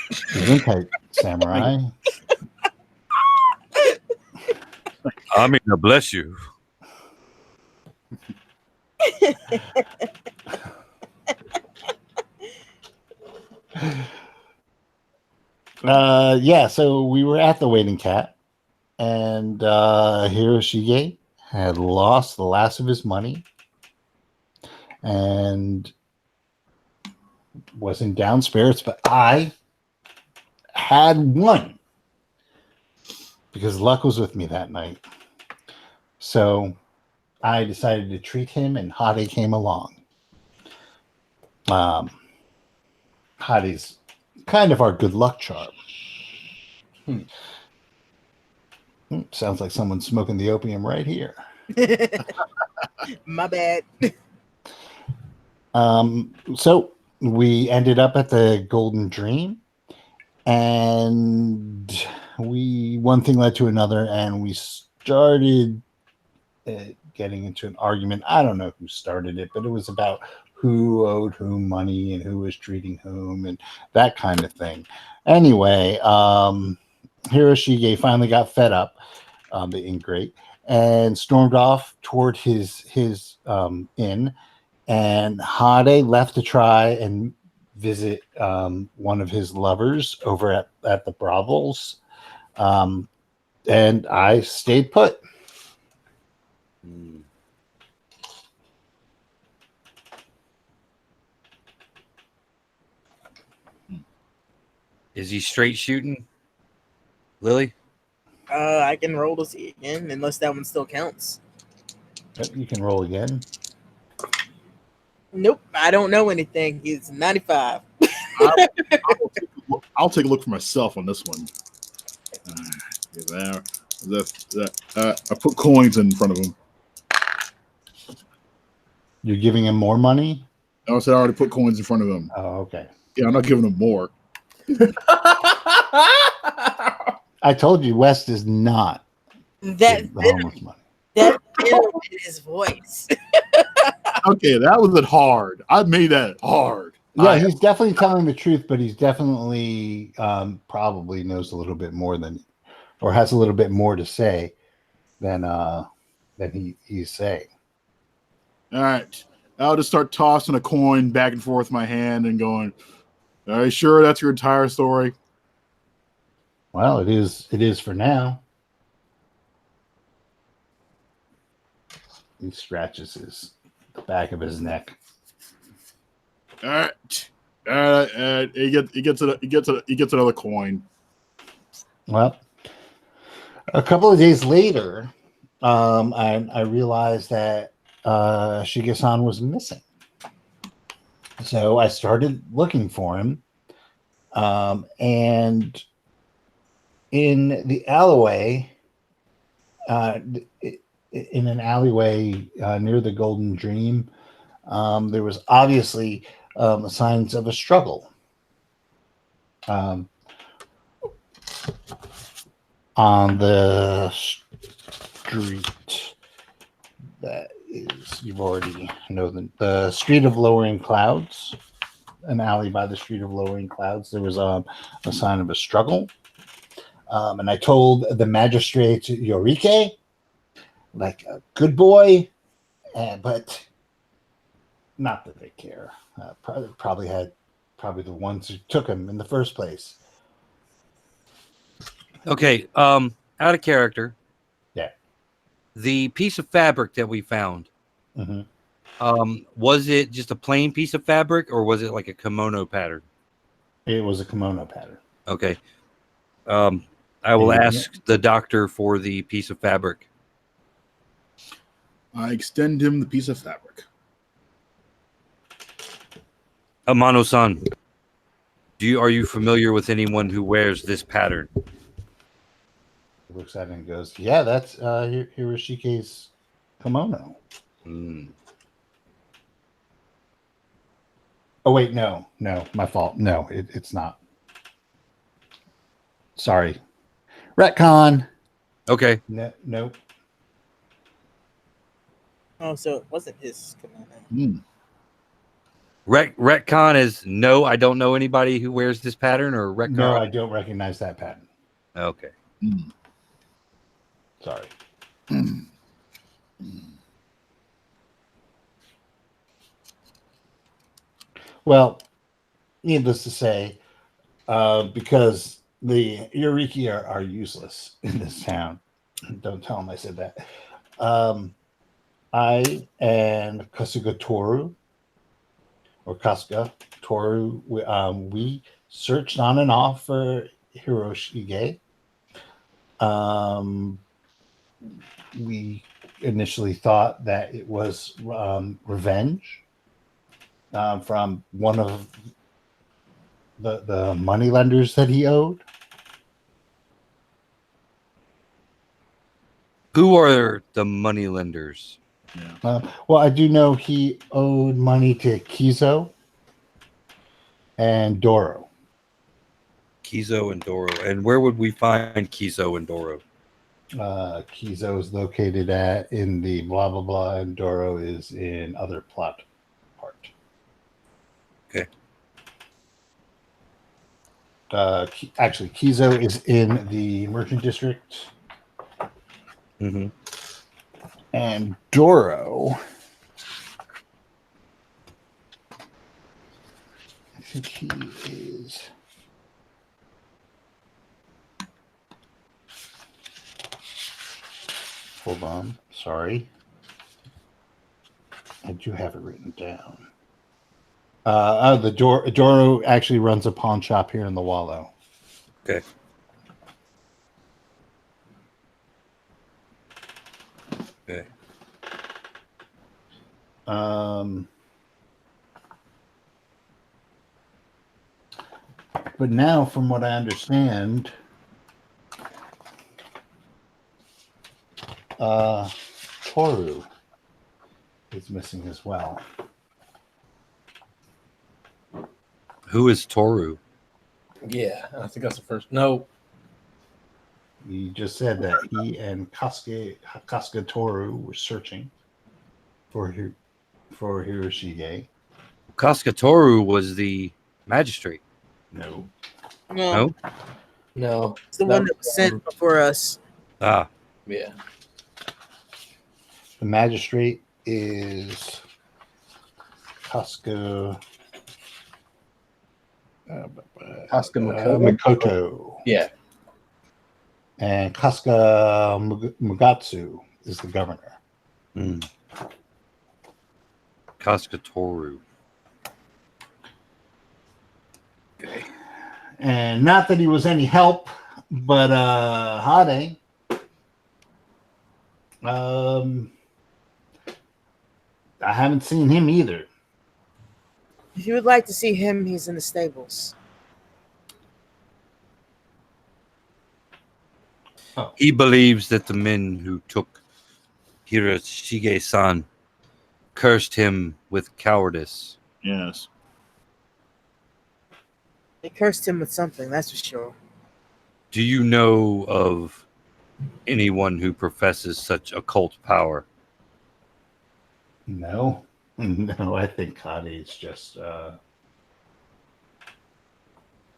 Gesundheit, Samurai. I mean, God bless you. Yeah, so we were at the Waiting Cat, and Hiroshige had lost the last of his money and was in down spirits, but I had won because luck was with me that night. So I decided to treat him, and Hade came along. Hade's kind of our good luck charm. Sounds like someone's smoking the opium right here. My bad. So we ended up at the Golden Dream, and one thing led to another, and we started getting into an argument. I don't know who started it, but it was about who owed whom money and who was treating whom and that kind of thing. Anyway, Hiroshige finally got fed up, the ingrate, and stormed off toward his inn. And Hade left to try and visit one of his lovers over at the brothels. And I stayed put. Is he straight shooting, Lily? I can roll to see again, unless that one still counts. You can roll again. Nope, I don't know anything. He's 95. I'll take a look for myself on this one. I put coins in front of him. You're giving him more money? I said I already put coins in front of him. Oh, okay. Yeah, I'm not giving him more. I told you West is not That the homeless money. that in his voice. Okay, that was it hard. I made that hard. Yeah, he's definitely telling the truth, but he's definitely probably knows a little bit more than, or has a little bit more to say than he's saying. All right. I'll just start tossing a coin back and forth in my hand and going, "Are you sure that's your entire story?" Well, it is for now. He scratches the back of his neck. All right. He gets another coin. Well, a couple of days later, I realized that Shigesan was missing. So I started looking for him. And in the alleyway, in an alleyway near the Golden Dream, There was obviously signs of a struggle. On the street that is, you've already know the street of lowering clouds, an alley by the street of lowering clouds, there was a sign of a struggle. And I told the magistrate Yorike, like a good boy, but not that they care. Probably the ones who took him in the first place. Okay, out of character. Yeah. The piece of fabric that we found, was it just a plain piece of fabric, or was it like a kimono pattern? It was a kimono pattern. Okay. I will ask the doctor for the piece of fabric. I extend him the piece of fabric. Amano-san, are you familiar with anyone who wears this pattern? He looks at it and goes, "Yeah, that's Hiroshike's kimono." Oh wait, no, my fault. No, it's not. Sorry, retcon. Okay. Nope. Oh, so it wasn't his kimono. Retcon is no. I don't know anybody who wears this pattern, or retcon. No, I don't recognize that pattern. Okay. Sorry. Well, needless to say, because the Yoriki are useless in this town. Don't tell them I said that. I and Kasuga Toru, or Kasuga Toru, we searched on and off for Hiroshige. We initially thought that it was revenge from one of the money lenders that he owed. Who are the money lenders? Well, I do know he owed money to Kizo and Doro. Kizo and Doro. And where would we find Kizo and Doro? Kizo is located in the blah blah blah, and Doro is in other plot part. Okay. Actually, Kizo is in the merchant district. And Doro, I think he is. Hold on, sorry. I do have it written down. Doro actually runs a pawn shop here in the Wallow. Okay. Okay. But now, from what I understand, Toru is missing as well. Who is Toru? Yeah, I think that's the first. No. He just said that he and Kasuga Toru were searching for Hiroshige. Kasuga Toru was the magistrate. No. No? No. It's the one that was sent before us. Ah. Yeah. The magistrate is Kasuga Mikoto. Yeah. And Kasuga Mugatsu is the governor. Kasuga Toru. Okay. And not that he was any help, but Hade. I haven't seen him either. If you would like to see him, he's in the stables. He believes that the men who took Hiroshige-san cursed him with cowardice. Yes. They cursed him with something, that's for sure. Do you know of anyone who professes such occult power? No. No, I think Connie's just A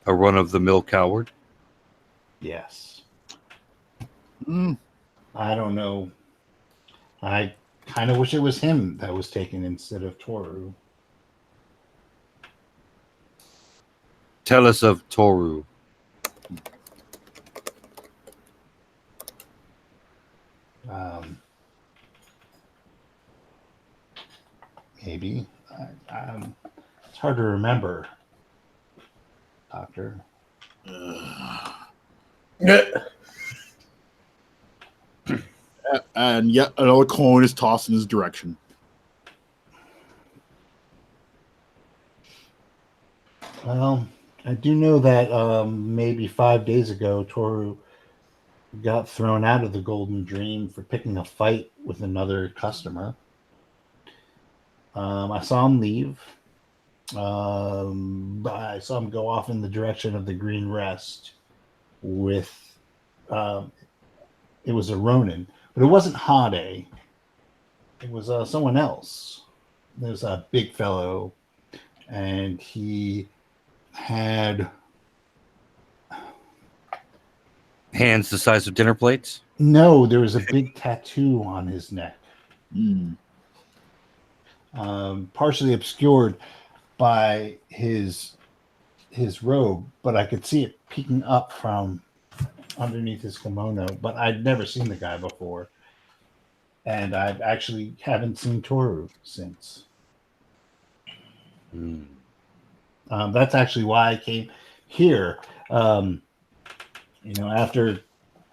run-of-the-mill coward? yes. Mm, I don't know. I kind of wish it was him that was taken instead of Toru. Tell us of Toru. Um, maybe. It's hard to remember, Doctor. and yet another coin is tossed in his direction. Well, I do know that maybe 5 days ago, Toru got thrown out of the Golden Dream for picking a fight with another customer. I saw him leave. I saw him go off in the direction of the Green Rest with, it was a Ronin, but it wasn't Hade. It was someone else. There's a big fellow, and he had Hands the size of dinner plates? no. There was a big tattoo on his neck, Mm. partially obscured by his robe, but I could see it peeking up from underneath his kimono. But I'd never seen the guy before, and I actually haven't seen Toru since. Hmm. That's actually why I came here. After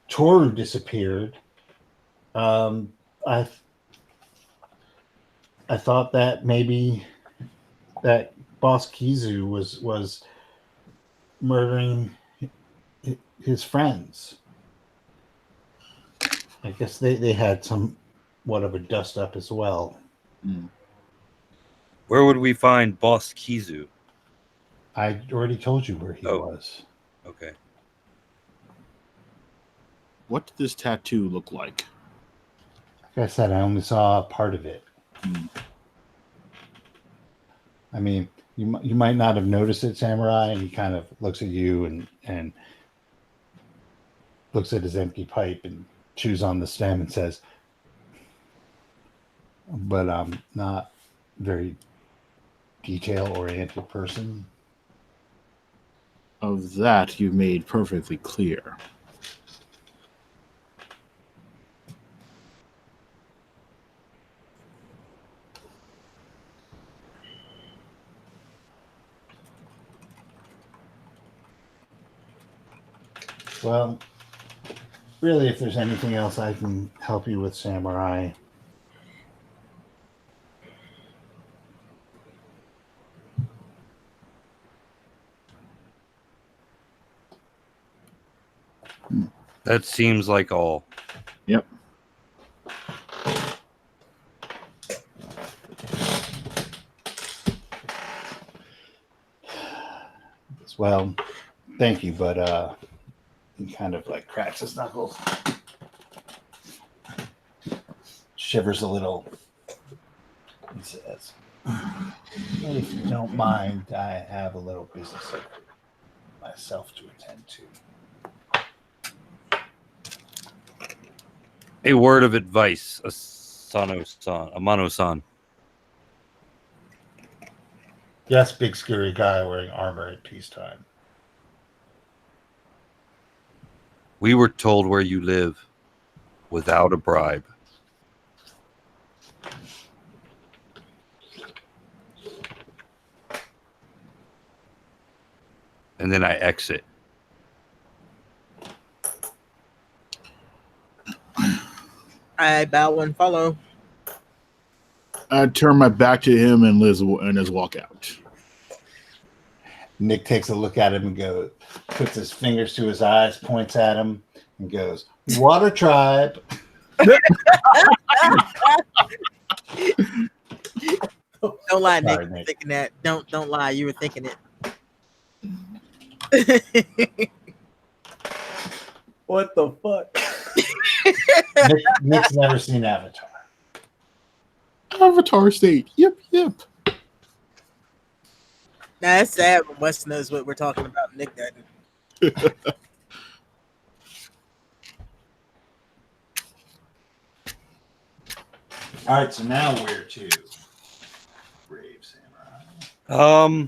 Toru disappeared, I thought that maybe that Boss Kizu was murdering his friends. I guess they had somewhat of a dust up as well. Mm. Where would we find Boss Kizu? I already told you where he Oh. was. Okay. What did this tattoo look like? Like I said, I only saw part of it. Mm. I mean, you might not have noticed it, Samurai, and he kind of looks at you and looks at his empty pipe and chews on the stem and says, but I'm not very detail-oriented person. Of that, you made perfectly clear. Well, really, if there's anything else I can help you with, Samurai. That seems like all. Yep. Well, thank you, but he kind of like cracks his knuckles, shivers a little, and says, if you don't mind, I have a little business myself to attend to. A word of advice, Amano-san. Yes, big scary guy wearing armor at peacetime. We were told where you live without a bribe. And then I exit. I bow and follow. I turn my back to him and Liz walk out. Nick takes a look at him and puts his fingers to his eyes, points at him, and goes, Water Tribe. Don't lie, Nick. Sorry, You were Nick. thinking that. Don't lie. You were thinking it. What the fuck? Nick's never seen Avatar. Avatar state. Yep. Nah, that's sad when Wes knows what we're talking about. Nick doesn't. All right, so now we're to Brave Samurai.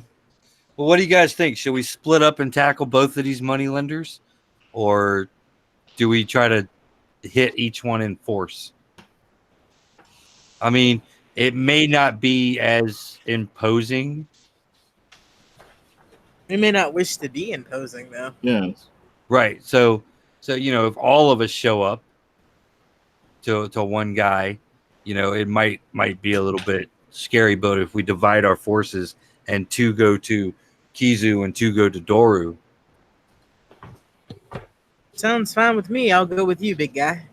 Well, what do you guys think? Should we split up and tackle both of these money lenders, or do we try to hit each one in force? I mean, it may not be as imposing. We may not wish to be imposing, though. Yes. Right. So if all of us show up to one guy, it might be a little bit scary, but if we divide our forces and 2 go to Kizu and 2 go to Doru. Sounds fine with me. I'll go with you, big guy.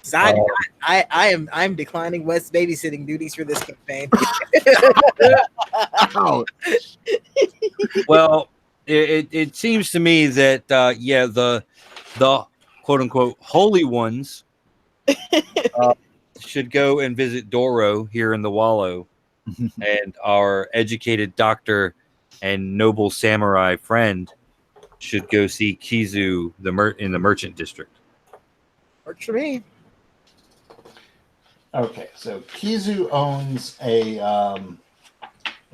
'Cause I'm declining Wes babysitting duties for this campaign. Ow. Well, it seems to me that the quote unquote holy ones should go and visit Doro here in the Wallow, and our educated doctor and noble samurai friend should go see Kizu in the merchant district. Works for me. Okay, so Kizu owns a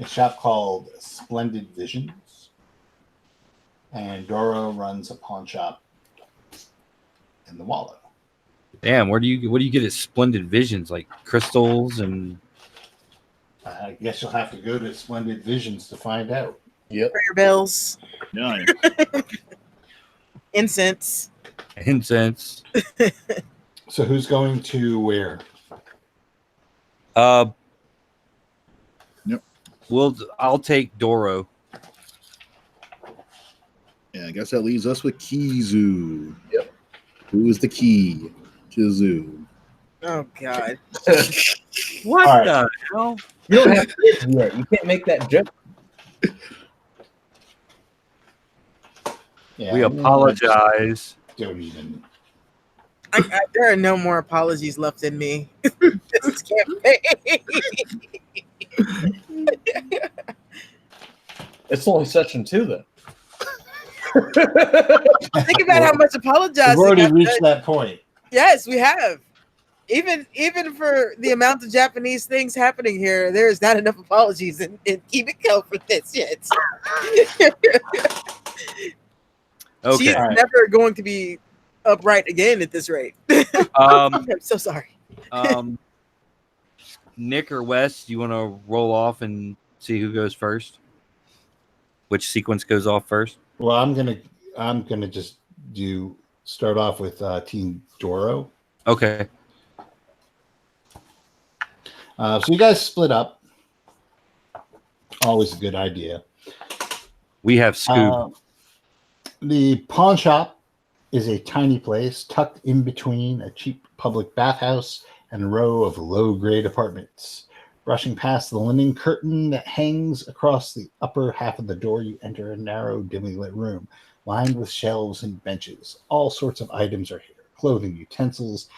shop called Splendid Visions, and Doro runs a pawn shop in the Wallow. Damn, what do you get at Splendid Visions? Like crystals and I guess you'll have to go to Splendid Visions to find out. Yep. Prayer bells, Nice. incense. incense. So who's going to where? Yep. I'll take Doro. Yeah, I guess that leaves us with Kizu. Yep. Who is the key? Kizu. Oh God. What All right. the hell? You don't have kids yet. You can't make that joke. Yeah, We apologize. Don't even. There are no more apologies left in me. This campaign. It's only session 2, then. Think about how much apologizing. We've already I've reached done. that point. Yes, we have. Even for the amount of Japanese things happening here, there is not enough apologies in Kimiko for this yet. Okay. She's All right. never going to be upright again at this rate. Um, I'm so sorry. Nick or Wes, do you want to roll off and see who goes first? Which sequence goes off first? Well, I'm gonna just start off with Team Doro. Okay. So you guys split up. Always a good idea. We have Scoob. The pawn shop is a tiny place tucked in between a cheap public bathhouse and a row of low-grade apartments. Brushing past the linen curtain that hangs across the upper half of the door, you enter a narrow, dimly lit room lined with shelves and benches. All sorts of items are here: clothing, utensils,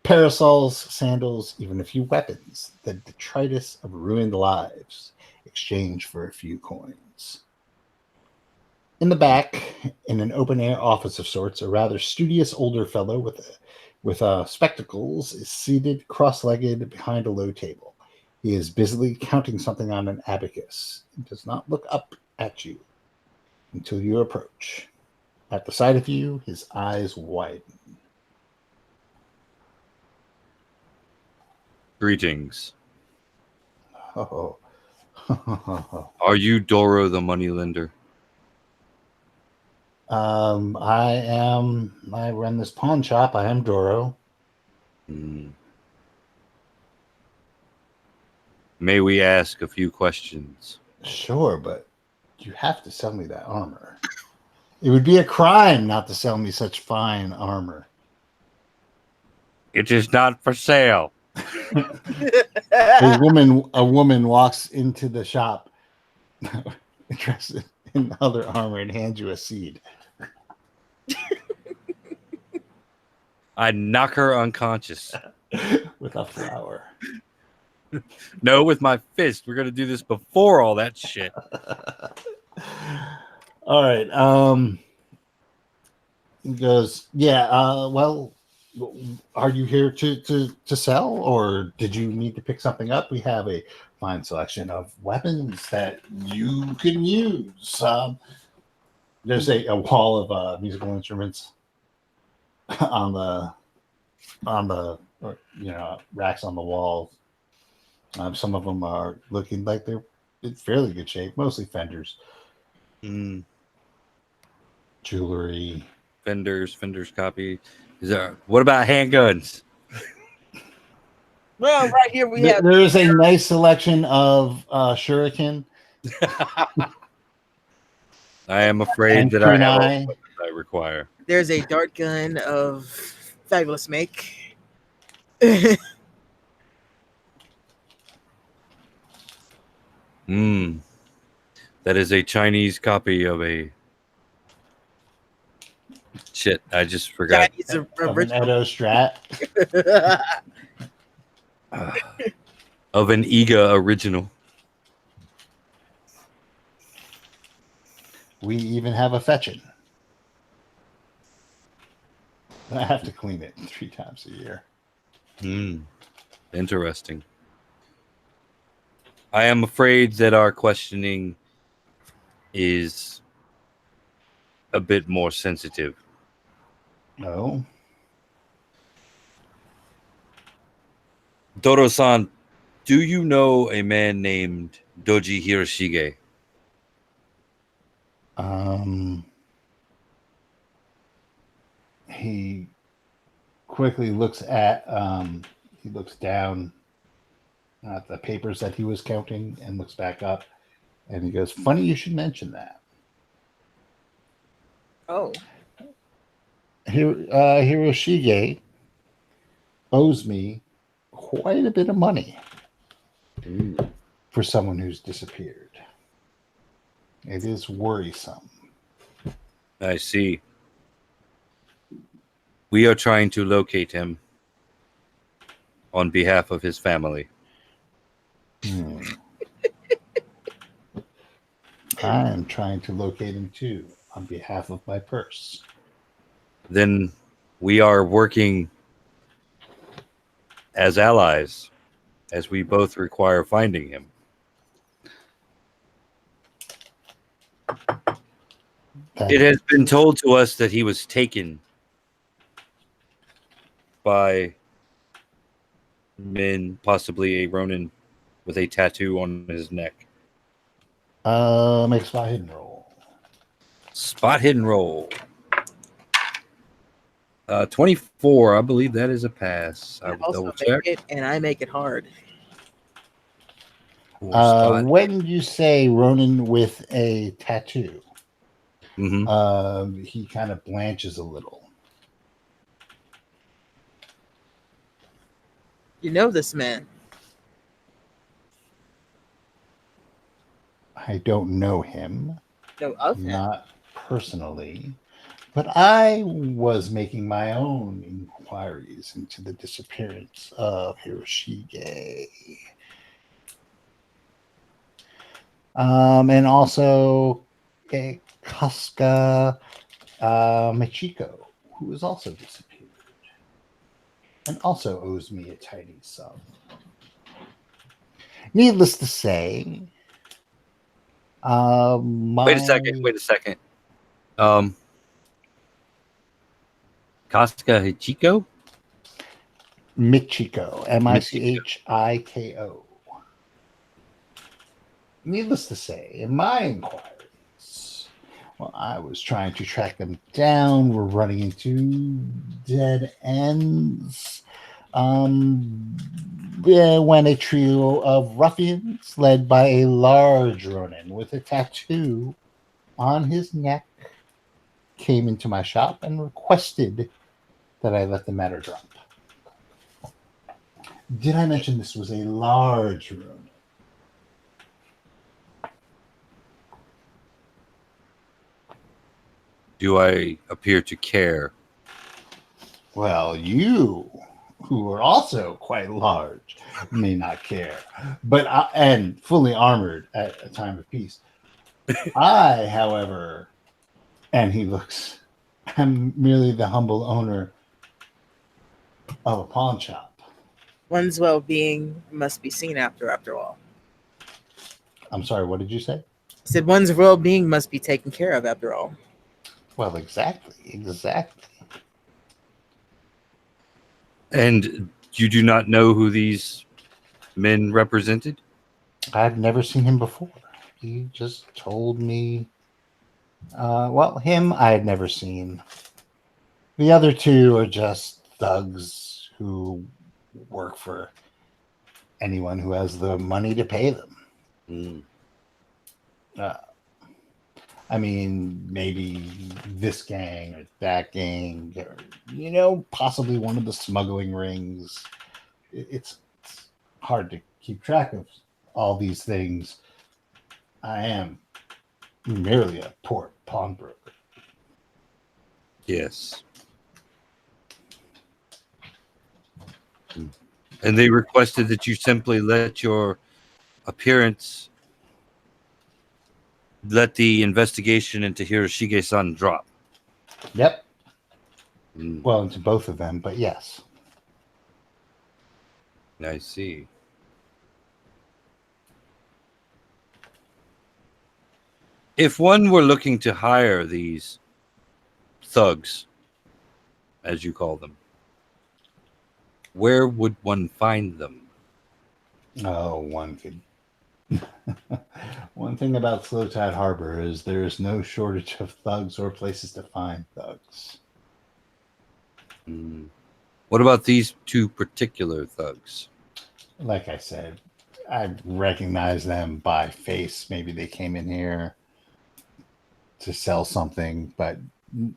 parasols, sandals, even a few weapons. The detritus of ruined lives, exchanged for a few coins. In the back, in an open-air office of sorts, a rather studious older fellow with spectacles is seated cross-legged behind a low table. He is busily counting something on an abacus. He does not look up at you until you approach. At the sight of you, his eyes widen. Greetings. Oh. Are you Doro the moneylender? I run this pawn shop. I am Doro. May we ask a few questions? Sure, but you have to sell me that armor. It would be a crime not to sell me such fine armor. It is not for sale. A woman walks into the shop dressed in other armor and hands you a seed. I knock her unconscious. With a flower. No, with my fist. We're gonna do this before all that shit. All right. He goes, yeah, well, are you here to sell, or did you need to pick something up? We have a fine selection of weapons that you can use. There's a wall of musical instruments on the racks on the walls. Some of them are looking like they're in fairly good shape, mostly Fenders. Jewelry. Fenders copy. What about handguns? Well, right here we have. There is a nice selection of shuriken. I am afraid that I have all the weapons I require. There's a dart gun of fabulous make. That is a Chinese copy of a. Shit, I just forgot. Of an Edo Strat. Of an Iga original. We even have a fetching. I have to clean it 3 times a year. Interesting. I am afraid that our questioning is a bit more sensitive. No. Doro-san, do you know a man named Doji Hiroshige? He quickly looks at he looks down at the papers that he was counting and looks back up, and he goes, funny you should mention that. Oh. Hiroshige owes me quite a bit of money for someone who's disappeared. It is worrisome. I see. We are trying to locate him on behalf of his family. I am trying to locate him too on behalf of my purse. Then we are working as allies, as we both require finding him. It has been told to us that he was taken by men, possibly a Ronin with a tattoo on his neck. Make a spot hidden roll. Spot hidden roll. 24. I believe that is a pass. I will double check. And I make it hard. When you say Ronin with a tattoo, he kind of blanches a little. You know this man. I don't know him. Know of him. Not personally. But I was making my own inquiries into the disappearance of Hiroshige. And also Casca Michiko, who is also disappeared. And also owes me a tiny sum. Needless to say, Wait a second. Casca Michiko? Michiko. Michiko. Needless to say, in my inquiries, I was trying to track them down. We're running into dead ends. When a trio of ruffians led by a large Ronin with a tattoo on his neck came into my shop and requested that I let the matter drop. Did I mention this was a large room? Do I appear to care? Well, you, who are also quite large, may not care, but and fully armored at a time of peace. I, however, and he looks, I'm merely the humble owner of a pawn shop. One's well-being must be seen after all. I'm sorry, what did you say? I said one's well-being must be taken care of after all. Well, exactly. And you do not know who these men represented? I've never seen him before. He just told me. Well, him I had never seen. The other two are just thugs who work for anyone who has the money to pay them. Mm. I mean, maybe this gang or that gang, or possibly one of the smuggling rings. It's hard to keep track of all these things. I am merely a poor pawnbroker. Yes. And they requested that you simply let your appearance, let the investigation into Hiroshige-san drop. Yep. Mm, Well, into both of them, but yes. I see. If one were looking to hire these thugs, as you call them, where would one find them? Oh, one could. One thing about Slow Tide Harbor is there is no shortage of thugs or places to find thugs. Mm. What about these two particular thugs? Like I said, I recognize them by face. Maybe they came in here to sell something, but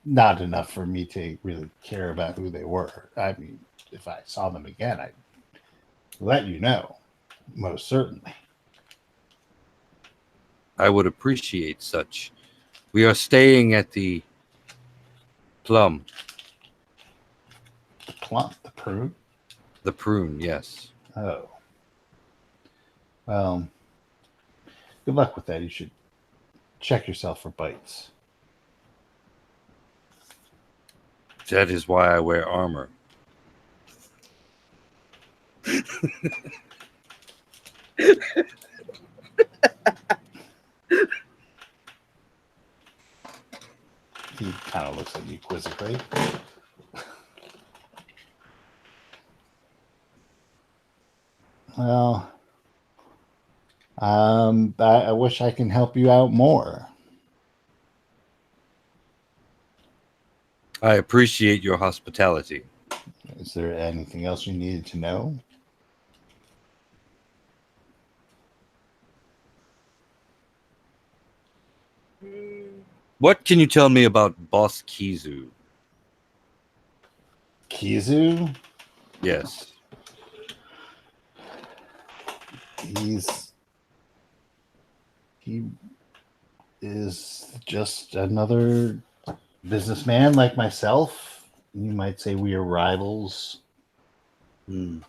not enough for me to really care about who they were. I mean, if I saw them again, I'd let you know, most certainly. I would appreciate such. We are staying at the Plum. The plum, the prune. The Prune, yes. Oh, well, good luck with that. You should check yourself for bites. That is why I wear armor. He kind of looks at you quizzically. Well, I wish I can help you out more. I appreciate your hospitality. Is there anything else you needed to know? What can you tell me about Boss Kizu? Kizu? Yes. He is just another businessman like myself. You might say we are rivals. Hmm.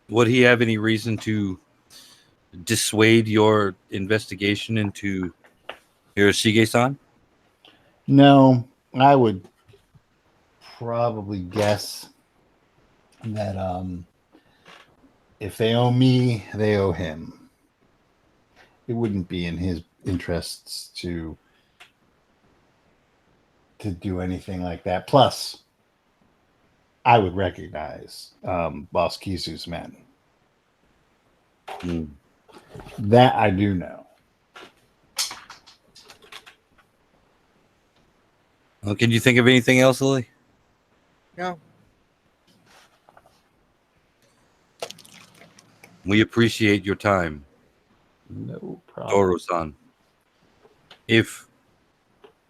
Would he have any reason to dissuade your investigation into Hiroshige-san? No, I would probably guess that if they owe me, they owe him. It wouldn't be in his interests to do anything like that. Plus, I would recognize Boss Kizu's men. Hmm. That I do know. Well, can you think of anything else, Lily? No. We appreciate your time, No problem. Toro-san. If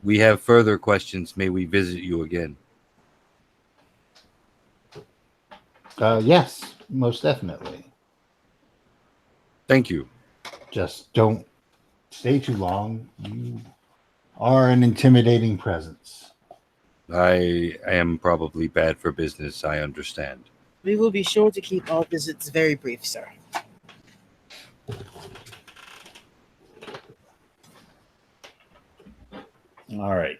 we have further questions, may we visit you again? Yes, most definitely. Thank you. Just don't stay too long. You are an intimidating presence. I am probably bad for business. I understand. We will be sure to keep our visits very brief, sir. All right.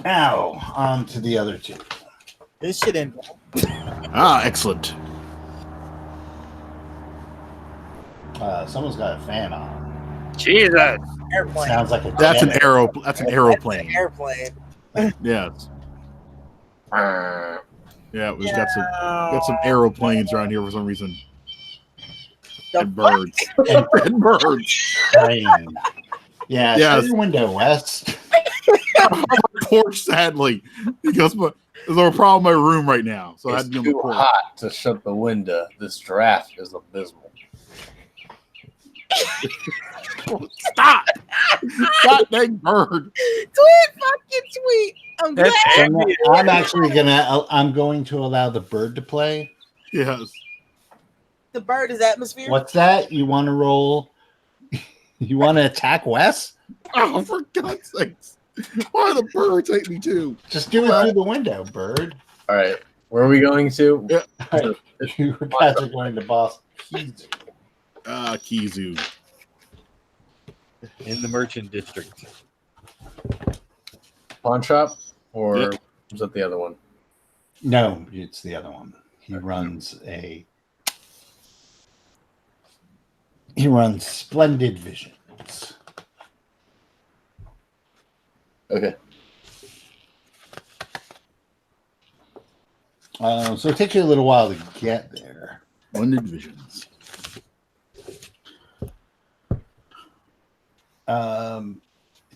Now, on to the other two. This should end. Excellent. Someone's got a fan on. Jesus. Airplane. Sounds like a That's an jet. aeroplane. That's an aeroplane. Airplane. Yes. Yeah, we've got some aeroplanes around here for some reason. And birds. And birds. Train. Yeah, Yes. shut your window, West. Porch, sadly, because there's a problem in my room right now, so I had It's to be on the too porch. hot to shut the window. This draft is abysmal. Stop! God dang bird! Tweet. I'm glad. I'm actually I'm going to allow the bird to play. Yes. The bird is atmosphere. What's that? You want to roll? You want to attack Wes? Oh, for God's sakes! Why the birds hate me too? Just do it through the window, bird. All right, where are we going to? Yeah. All right. You guys are going to Boston. Kizu. In the merchant district. Pawn shop, or Yep. was that the other one? No, it's the other one. He runs Splendid Visions. Okay. So it takes you a little while to get there. Splendid visions.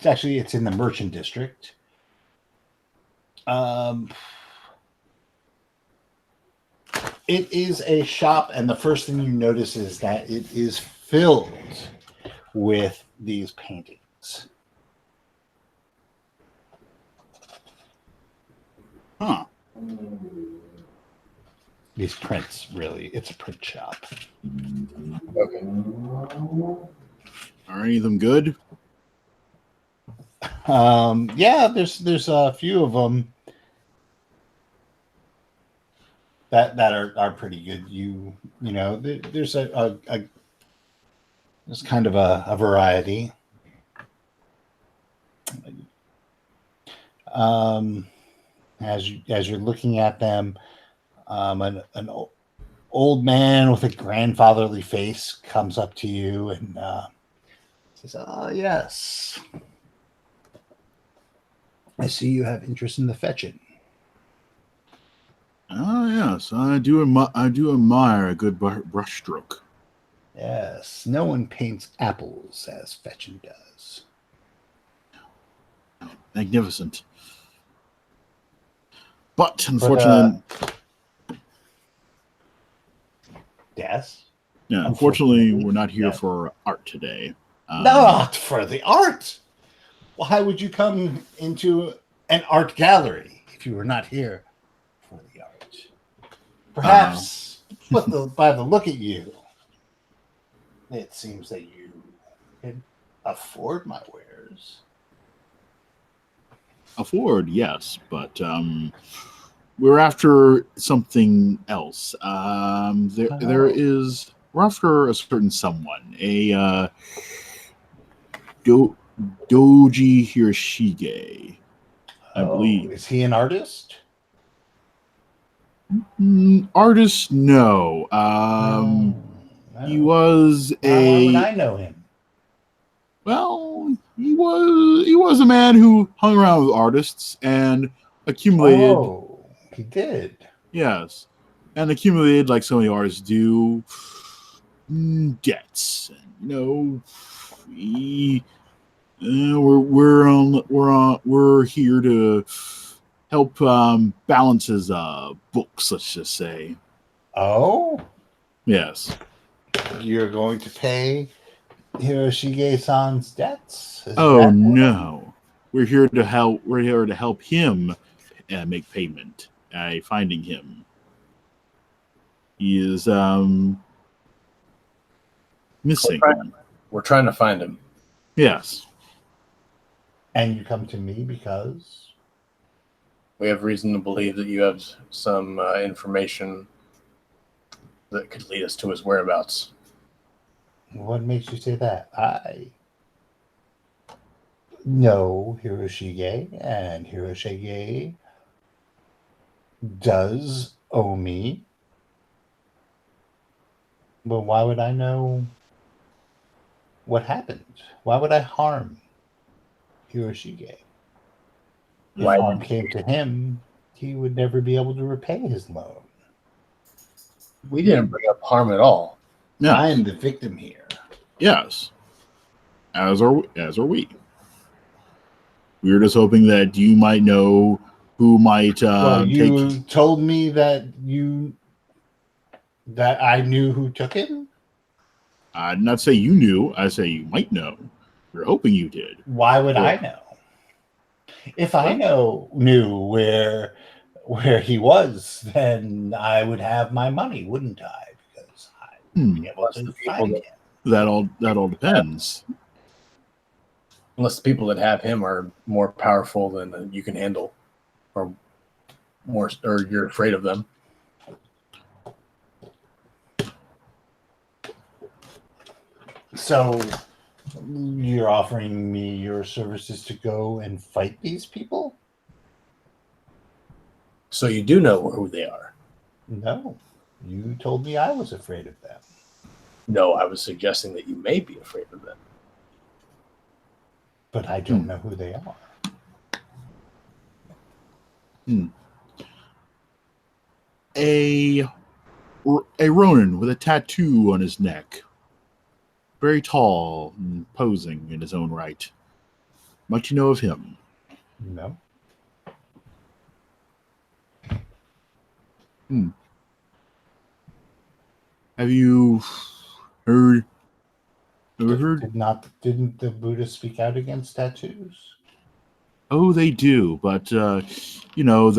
It's in the merchant district. It is a shop, and the first thing you notice is that it is filled with these paintings. Huh. These prints, really. It's a print shop. Okay. Are any of them good? Yeah, there's a few of them that are pretty good. You know, there's there's kind of a variety. As you're looking at them, an old man with a grandfatherly face comes up to you and says, "Oh yes, I see you have interest in the fetching." Oh yes, I do admire a good brushstroke. Yes, no one paints apples as Fetching does. Magnificent. But unfortunately, Yes. yeah, unfortunately, we're not here for art today. Not for the art. Why would you come into an art gallery if you were not here for the art? Perhaps, by the look at you, it seems that you can afford my wares. Afford, yes, but we're after something else. We're after a certain someone, a Doji Hiroshige, I believe. Is he an artist? Artist, no. He was Why would I know him? Well, he was a man who hung around with artists and accumulated. Oh, he did. Yes, and accumulated like so many artists do debts. And, we're here to help balance his books. Let's just say. Oh, Yes. you're going to pay Hiroshige-san's debts? Is Oh that- no, we're here to help. We're here to help him make payment. Finding him. He is missing. We're trying to find him. Yes. And you come to me because We have reason to believe that you have some information that could lead us to his whereabouts. what makes you say that? I know Hiroshige, and Hiroshige does owe me. But why would I know what happened? Why would I harm Hiroshige? If Why harm would came to him, he would never be able to repay his loan. We didn't bring up harm at all. Yes. I am the victim here. Yes. As are we. We were just hoping that you might know who might Well, you take. told me that I knew who took him. I did not say you knew. I say you might know. We're hoping you did. Why would Well, I know? If I knew where he was, then I would have my money, wouldn't I? Because I would be able to find him. That all depends. Unless the people that have him are more powerful than you can handle, or you're afraid of them. So you're offering me your services to go and fight these people? So you do know who they are? No. You told me I was afraid of them. No, I was suggesting that you may be afraid of them. But I don't know who they are. A Ronin with a tattoo on his neck. Very tall and posing in his own right. Much you know of him? No. Have you heard? Ever heard? Didn't the Buddha speak out against tattoos? Oh, they do, but there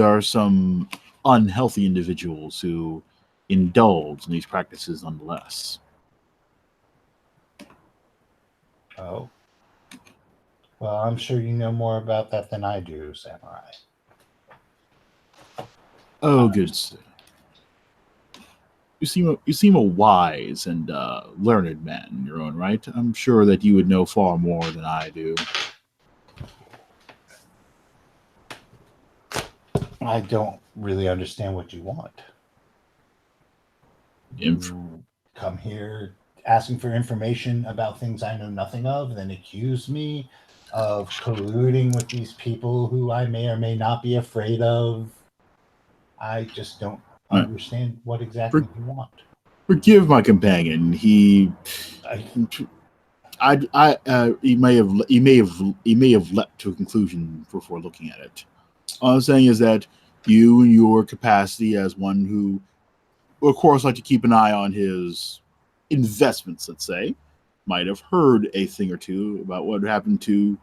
are some unhealthy individuals who indulge in these practices nonetheless. Oh. Well, I'm sure you know more about that than I do, Samurai. Oh, good. You seem a wise and learned man in your own right. I'm sure that you would know far more than I do. I don't really understand what you want. You come here asking for information about things I know nothing of, then accuse me of colluding with these people who I may or may not be afraid of. I just don't understand what exactly you want. Forgive my companion. He may have leapt to a conclusion before looking at it. All I'm saying is that you, in your capacity as one who, of course, like to keep an eye on his investments, let's say, might have heard a thing or two about what happened to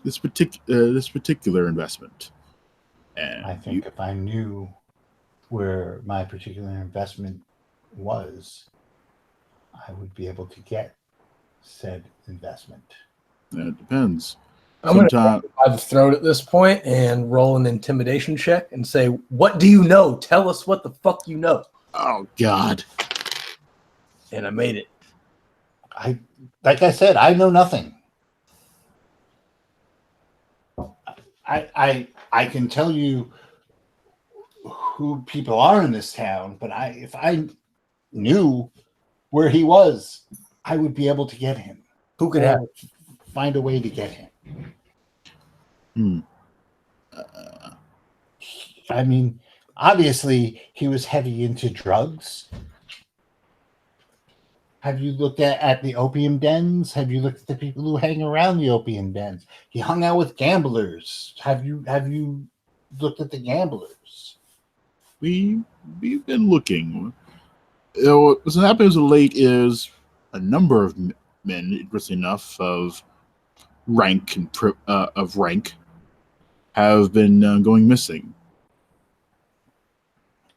this particular investment. And I think if I knew where my particular investment was, I would be able to get said investment. That depends. I'm going to grab by the throat at this point and roll an intimidation check and say, "What do you know? Tell us what the fuck you know." Oh, God. And I made it. Like I said, I know nothing. I can tell you who people are in this town, but if I knew where he was, I would be able to get him. Who could have find a way to get him? I mean, obviously, he was heavy into drugs. Have you looked at the opium dens? Have you looked at the people who hang around the opium dens? He hung out with gamblers. Have you looked at the gamblers? We've been looking. What's happened as of late is a number of men, interesting enough, of rank have been going missing.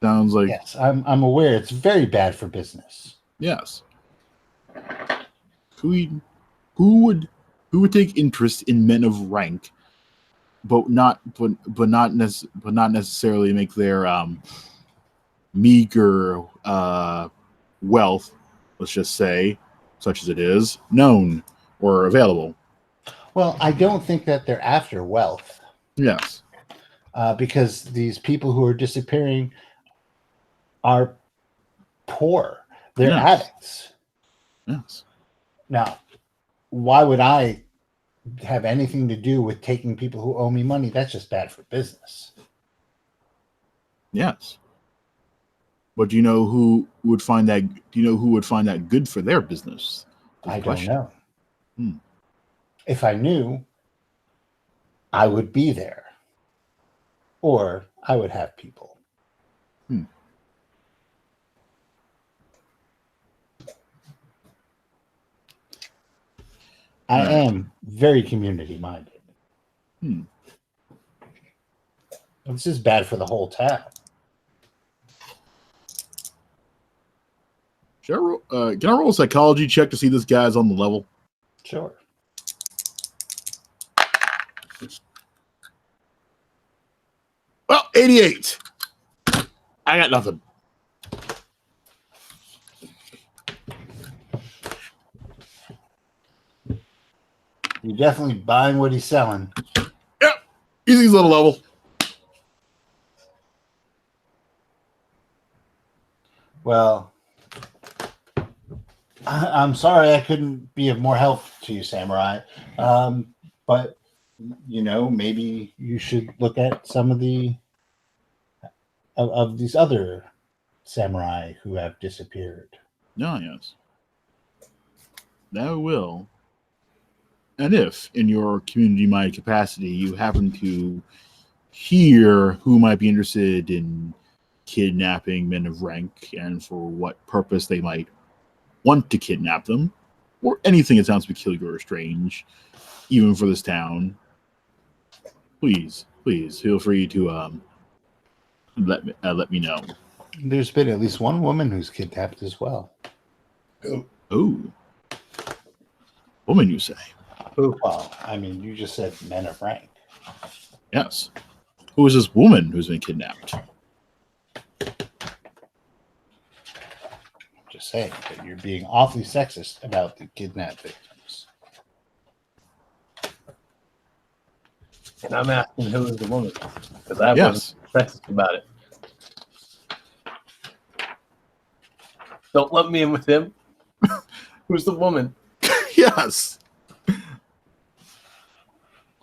Sounds like Yes, I'm aware. It's very bad for business. yes. Who would take interest in men of rank, but not necessarily make their meager wealth, let's just say, such as it is, known or available. Well, I don't think that they're after wealth, Yes. because these people who are disappearing are poor. They're Yes. addicts. Yes. Now, why would I have anything to do with taking people who owe me money? That's just bad for business. Yes. But do you know who would find that? Do you know who would find that good for their business? I Question. don't know. Hmm. If I knew, I would be there, or I would have people. I Right. am very community minded. This is bad for the whole town. Can I roll a psychology check to see this guy's on the level? Sure. Well, 88. I got nothing. You're definitely buying what he's selling. Yep. He's on the level. Well, I'm sorry I couldn't be of more help to you, Samurai. But, maybe you should look at some of the of these other samurai who have disappeared. No, yes. That will. And if, in your community-minded capacity, you happen to hear who might be interested in kidnapping men of rank and for what purpose they might want to kidnap them, or anything that sounds peculiar or strange, even for this town, please feel free to let me know. There's been at least one woman who's kidnapped as well. Oh, woman, you say? Well, I mean, you just said men of rank. Yes. Who is this woman who's been kidnapped? Just saying that you're being awfully sexist about the kidnapped victims. And I'm asking who is the woman because I Yes. wasn't sexist about it. Don't lump me in with him. Who's the woman? Yes.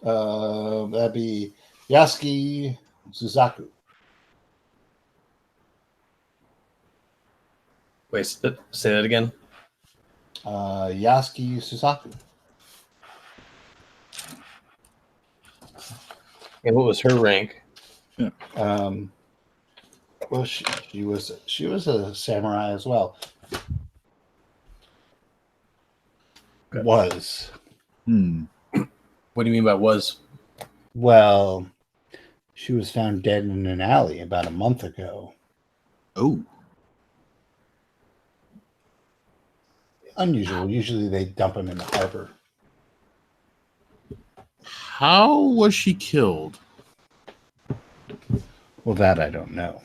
That'd be Yasuki Suzaku. Wait, say that again. Yasuki Suzaku. And what was her rank? Well, she was a samurai as well. Okay. Was. What do you mean by was? Well, she was found dead in an alley about a month ago. Oh. Unusual. Usually they dump them in the harbor. How was she killed? Well, that I don't know.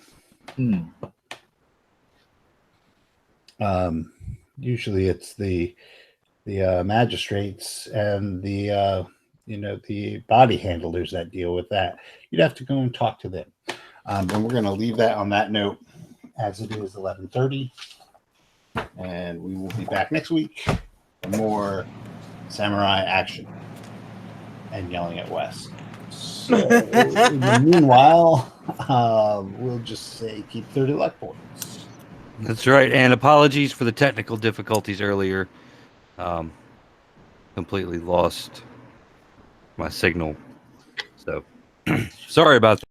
Usually it's the magistrates and the body handlers that deal with that. You'd have to go and talk to them. And we're going to leave that on that note, as it is 11:30, and we will be back next week for more samurai action and yelling at Wes. So, in the meanwhile, we'll just say keep 30 luck points. That's right. And apologies for the technical difficulties earlier. Completely lost my signal. So sorry about that.